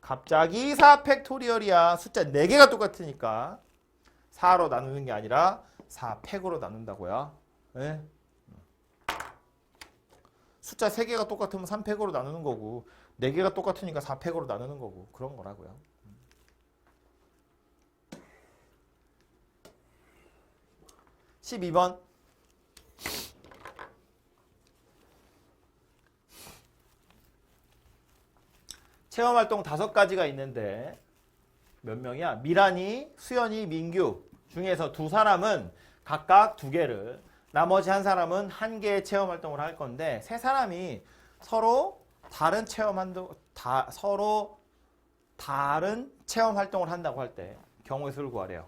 갑자기 4 팩토리얼이야. 숫자 4개가 똑같으니까 4로 나누는 게 아니라 4 팩으로 나눈다고요. 네? 숫자 3개가 똑같으면 3팩으로 나누는 거고 4개가 똑같으니까 4팩으로 나누는 거고 그런 거라고요. 12번 체험활동 5가지가 있는데 몇 명이야? 미란이, 수연이, 민규 중에서 2사람은 각각 2개를 나머지 1사람은 1개의 체험활동을 할 건데 3사람이 서로 다른 체험활동을 한다고 할 때 경우의 수를 구하래요.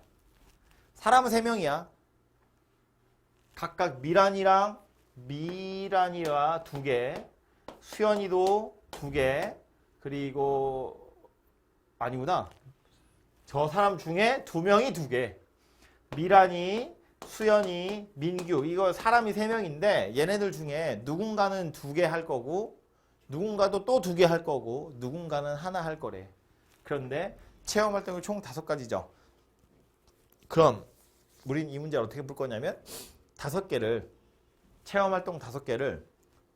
사람은 3명이야. 각각 미란이와 2개, 수연이도 2개, 그리고 아니구나. 저 사람 중에 2명이 2개. 미란이, 수연이, 민규. 이거 사람이 3명인데 얘네들 중에 누군가는 2개 할 거고 누군가도 또 2개 할 거고 누군가는 하나 할 거래. 그런데 체험활동이 총 5가지죠. 그럼 우린 이 문제를 어떻게 풀 거냐면 5개를 체험활동 5개를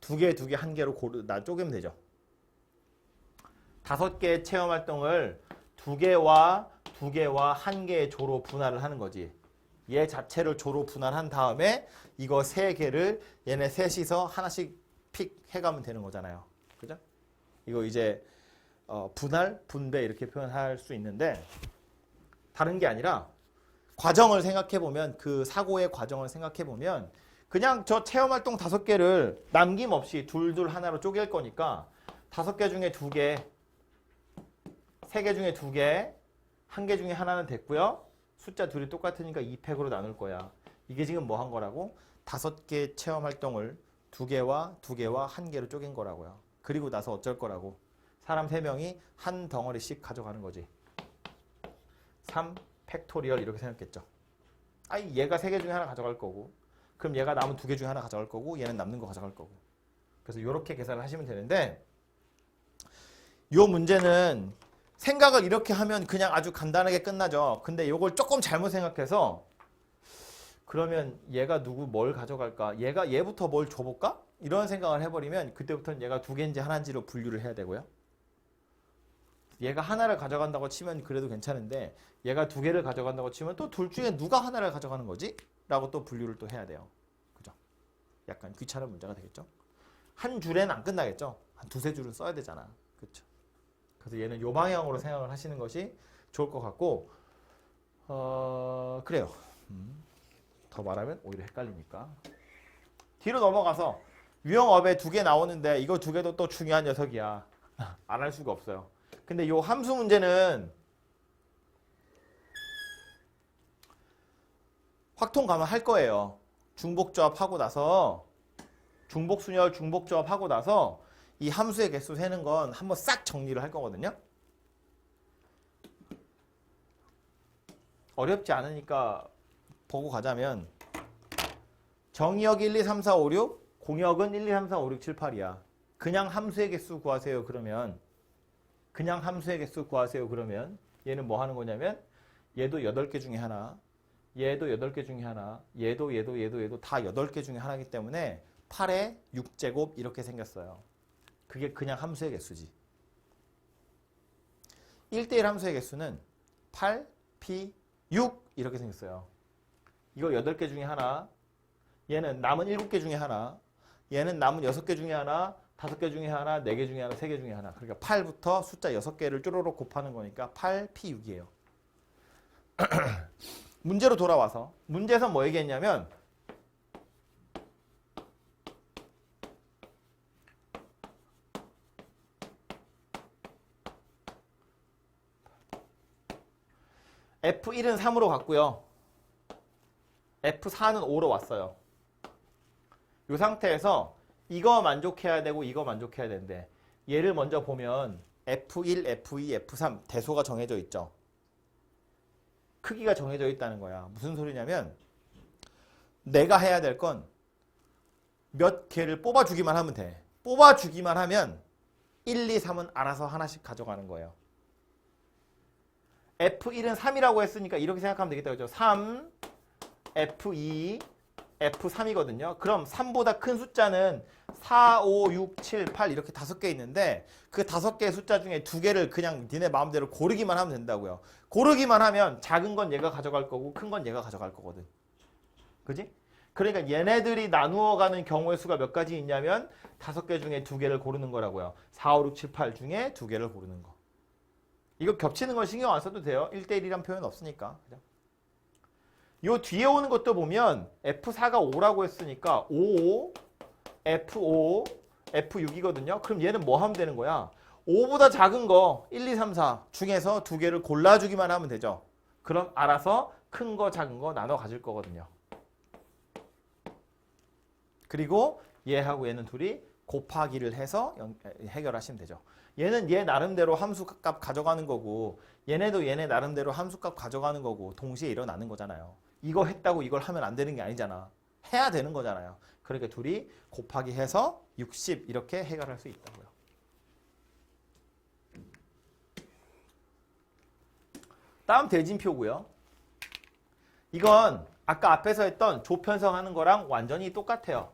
2개, 2개, 1개로 쪼개면 되죠. 5개의 체험활동을 2개와 1개의 조로 분할을 하는 거지. 얘 자체를 조로 분할한 다음에 이거 3개를 얘네 셋이서 하나씩 픽 해가면 되는 거잖아요. 그죠? 이거 이제 분할, 분배 이렇게 표현할 수 있는데 다른 게 아니라 과정을 생각해보면 그 사고의 과정을 생각해보면 그냥 저 체험활동 5개를 남김없이 둘둘 하나로 쪼갤 거니까 5개 중에 2개, 3개 중에 2개, 1개 중에 하나는 됐고요. 숫자 둘이 똑같으니까 2팩으로 나눌 거야. 이게 지금 뭐 한 거라고? 5개 체험활동을 2개와 2개와 1개로 쪼갠 거라고요. 그리고 나서 어쩔 거라고? 사람 3명이 한 덩어리씩 가져가는 거지. 3 팩토리얼 이렇게 생각했죠. 아니 얘가 3개 중에 하나 가져갈 거고, 그럼 얘가 남은 2개 중에 하나 가져갈 거고, 얘는 남는 거 가져갈 거고. 그래서 이렇게 계산을 하시면 되는데, 이 문제는 생각을 이렇게 하면 그냥 아주 간단하게 끝나죠. 근데 이걸 조금 잘못 생각해서, 그러면 얘가 누구 뭘 가져갈까? 얘부터 뭘 줘볼까? 이런 생각을 해버리면 그때부터는 얘가 2개인지 하나인지로 분류를 해야 되고요. 얘가 하나를 가져간다고 치면 그래도 괜찮은데, 얘가 2개를 가져간다고 치면 또 둘 중에 누가 하나를 가져가는 거지? 라고 또 분류를 또 해야 돼요. 그죠? 약간 귀찮은 문제가 되겠죠? 한 줄에는 안 끝나겠죠? 한 2-3줄은 써야 되잖아. 그렇죠? 그래서 얘는 요 방향으로 생각을 하시는 것이 좋을 것 같고, 그래요. 더 말하면 오히려 헷갈리니까. 뒤로 넘어가서 유형업에 2개 나오는데 이거 2개도 또 중요한 녀석이야. 안 할 수가 없어요. 근데 요 함수 문제는 확통 가면 할 거예요. 중복조합 하고 나서, 중복순열, 중복조합 하고 나서 이 함수의 개수 세는 건 한번 싹 정리를 할 거거든요. 어렵지 않으니까 보고 가자면, 정의역 1, 2, 3, 4, 5, 6, 공역은 1, 2, 3, 4, 5, 6, 7, 8이야. 그냥 함수의 개수 구하세요. 그러면 얘는 뭐 하는 거냐면, 얘도 8개 중에 하나, 얘도 8개 중에 하나, 얘도 다 8개 중에 하나이기 때문에 8의 6제곱 이렇게 생겼어요. 그게 그냥 함수의 개수지. 1대1 함수의 개수는 8, P, 6 이렇게 생겼어요. 이거 8개 중에 하나, 얘는 남은 7개 중에 하나, 얘는 남은 6개 중에 하나, 5개 중에 하나, 4개 중에 하나, 3개 중에 하나. 그러니까 8부터 숫자 6개를 쪼로록 곱하는 거니까 8, P, 6이에요. 문제로 돌아와서, 문제에서 뭐 얘기했냐면, F1은 3으로 갔고요. F4는 5로 왔어요. 이 상태에서 이거 만족해야 되고 이거 만족해야 되는데, 얘를 먼저 보면 F1, F2, F3 대소가 정해져 있죠. 크기가 정해져 있다는 거야. 무슨 소리냐면, 내가 해야 될 건 몇 개를 뽑아주기만 하면 돼. 뽑아주기만 하면 1, 2, 3은 알아서 하나씩 가져가는 거예요. F1은 3이라고 했으니까 이렇게 생각하면 되겠다. 그죠? 3, F2, F3이거든요. 그럼 3보다 큰 숫자는 4, 5, 6, 7, 8 이렇게 5개 있는데, 그 5개의 숫자 중에 2개를 그냥 니네 마음대로 고르기만 하면 된다고요. 고르기만 하면 작은 건 얘가 가져갈 거고 큰 건 얘가 가져갈 거거든. 그지? 그러니까 얘네들이 나누어 가는 경우의 수가 몇 가지 있냐면 5개 중에 2개를 고르는 거라고요. 4, 5, 6, 7, 8 중에 2개를 고르는 거. 이거 겹치는 건 신경 안 써도 돼요. 1대1이란 표현 없으니까. 그죠? 요 뒤에 오는 것도 보면 F4가 5라고 했으니까 5, F5, F6이거든요. 그럼 얘는 뭐 하면 되는 거야? 5보다 작은 거 1, 2, 3, 4 중에서 2개를 골라주기만 하면 되죠. 그럼 알아서 큰 거, 작은 거 나눠 가질 거거든요. 그리고 얘하고 얘는 둘이 곱하기를 해서 해결하시면 되죠. 얘는 얘 나름대로 함수값 가져가는 거고, 얘네도 얘네 나름대로 함수값 가져가는 거고, 동시에 일어나는 거잖아요. 이거 했다고 이걸 하면 안 되는 게 아니잖아. 해야 되는 거잖아요. 그러니까 둘이 곱하기 해서 60 이렇게 해결할 수 있다고요. 다음 대진표고요. 이건 아까 앞에서 했던 조편성하는 거랑 완전히 똑같아요.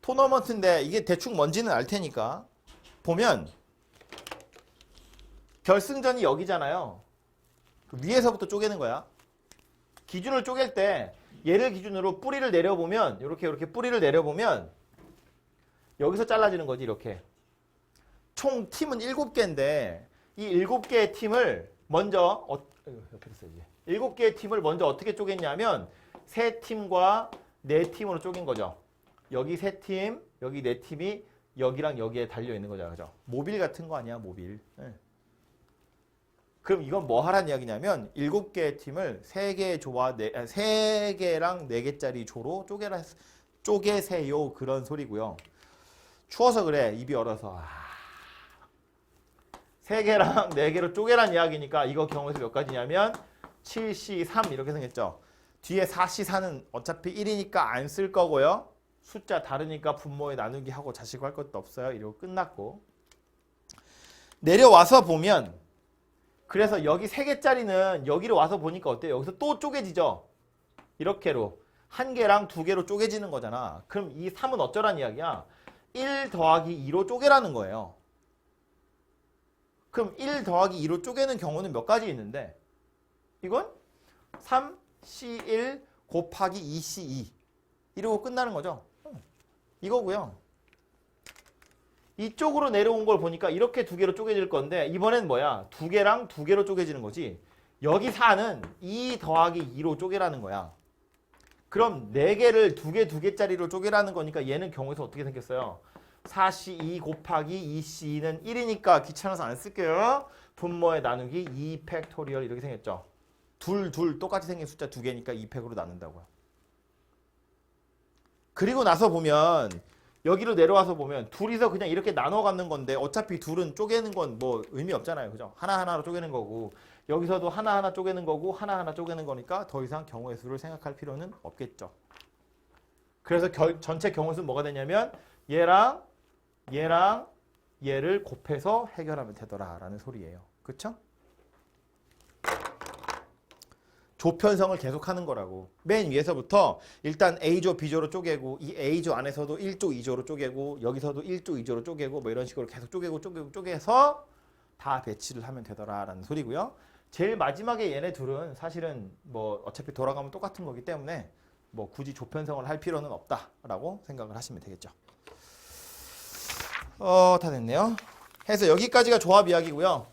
토너먼트인데 이게 대충 뭔지는 알 테니까 보면 결승전이 여기잖아요. 위에서부터 쪼개는 거야. 기준을 쪼갤 때 얘를 기준으로 뿌리를 내려보면 이렇게 뿌리를 내려보면 여기서 잘라지는 거지. 이렇게 총 팀은 7개인데 이 7개의 팀을 먼저 옆에 써야지. 7개의 팀을 먼저 어떻게 쪼갰냐면 3팀과 4팀으로 쪼갠 거죠. 여기 3팀, 여기 4팀이 여기랑 여기에 달려 있는 거죠. 그죠? 모빌 같은 거 아니야, 모빌. 네. 그럼 이건 뭐 하라는 이야기냐면 7개의 팀을 3개의 조와 3개랑 4개짜리 조로 쪼개세요. 그런 소리고요. 추워서 그래. 입이 얼어서. 3개랑 4개로 쪼개란 이야기니까 이거 경우에서 몇 가지냐면 7C3 이렇게 생겼죠. 뒤에 4C4는 어차피 1이니까 안 쓸 거고요. 숫자 다르니까 분모에 나누기 하고 자시고 할 것도 없어요. 이러고 끝났고. 내려와서 보면 그래서 여기 3개짜리는 여기로 와서 보니까 어때요? 여기서 또 쪼개지죠. 이렇게로 1개랑 2개로 쪼개지는 거잖아. 그럼 이 3은 어쩌란 이야기야? 1 더하기 2로 쪼개라는 거예요. 그럼 1 더하기 2로 쪼개는 경우는 몇 가지 있는데 이건 3C1 곱하기 2C2 이러고 끝나는 거죠. 이거고요. 이쪽으로 내려온 걸 보니까 이렇게 2개로 쪼개질 건데 이번엔 뭐야? 2개랑 2개로 쪼개지는 거지. 여기 4는 2 더하기 2로 쪼개라는 거야. 그럼 4개를 2개 2개짜리로 쪼개라는 거니까 얘는 경우에서 어떻게 생겼어요? 4C2 곱하기 2C2는 1이니까 귀찮아서 안 쓸게요. 분모에 나누기 2 팩토리얼 이렇게 생겼죠. 둘 똑같이 생긴 숫자 2개니까 2팩으로 나눈다고요. 그리고 나서 보면 여기로 내려와서 보면 둘이서 그냥 이렇게 나눠 갖는 건데 어차피 둘은 쪼개는 건 뭐 의미 없잖아요. 그죠? 하나하나로 쪼개는 거고 여기서도 하나하나 쪼개는 거고 하나하나 쪼개는 거니까 더 이상 경우의 수를 생각할 필요는 없겠죠. 그래서 전체 경우의 수는 뭐가 되냐면 얘랑 얘를 곱해서 해결하면 되더라라는 소리예요. 그쵸? 조편성을 계속하는 거라고. 맨 위에서부터 일단 A조, B조로 쪼개고 이 A조 안에서도 1조, 2조로 쪼개고 여기서도 1조, 2조로 쪼개고 뭐 이런 식으로 계속 쪼개서 다 배치를 하면 되더라라는 소리고요. 제일 마지막에 얘네 둘은 사실은 뭐 어차피 돌아가면 똑같은 거기 때문에 뭐 굳이 조편성을 할 필요는 없다라고 생각을 하시면 되겠죠. 다 됐네요. 해서 여기까지가 조합 이야기고요.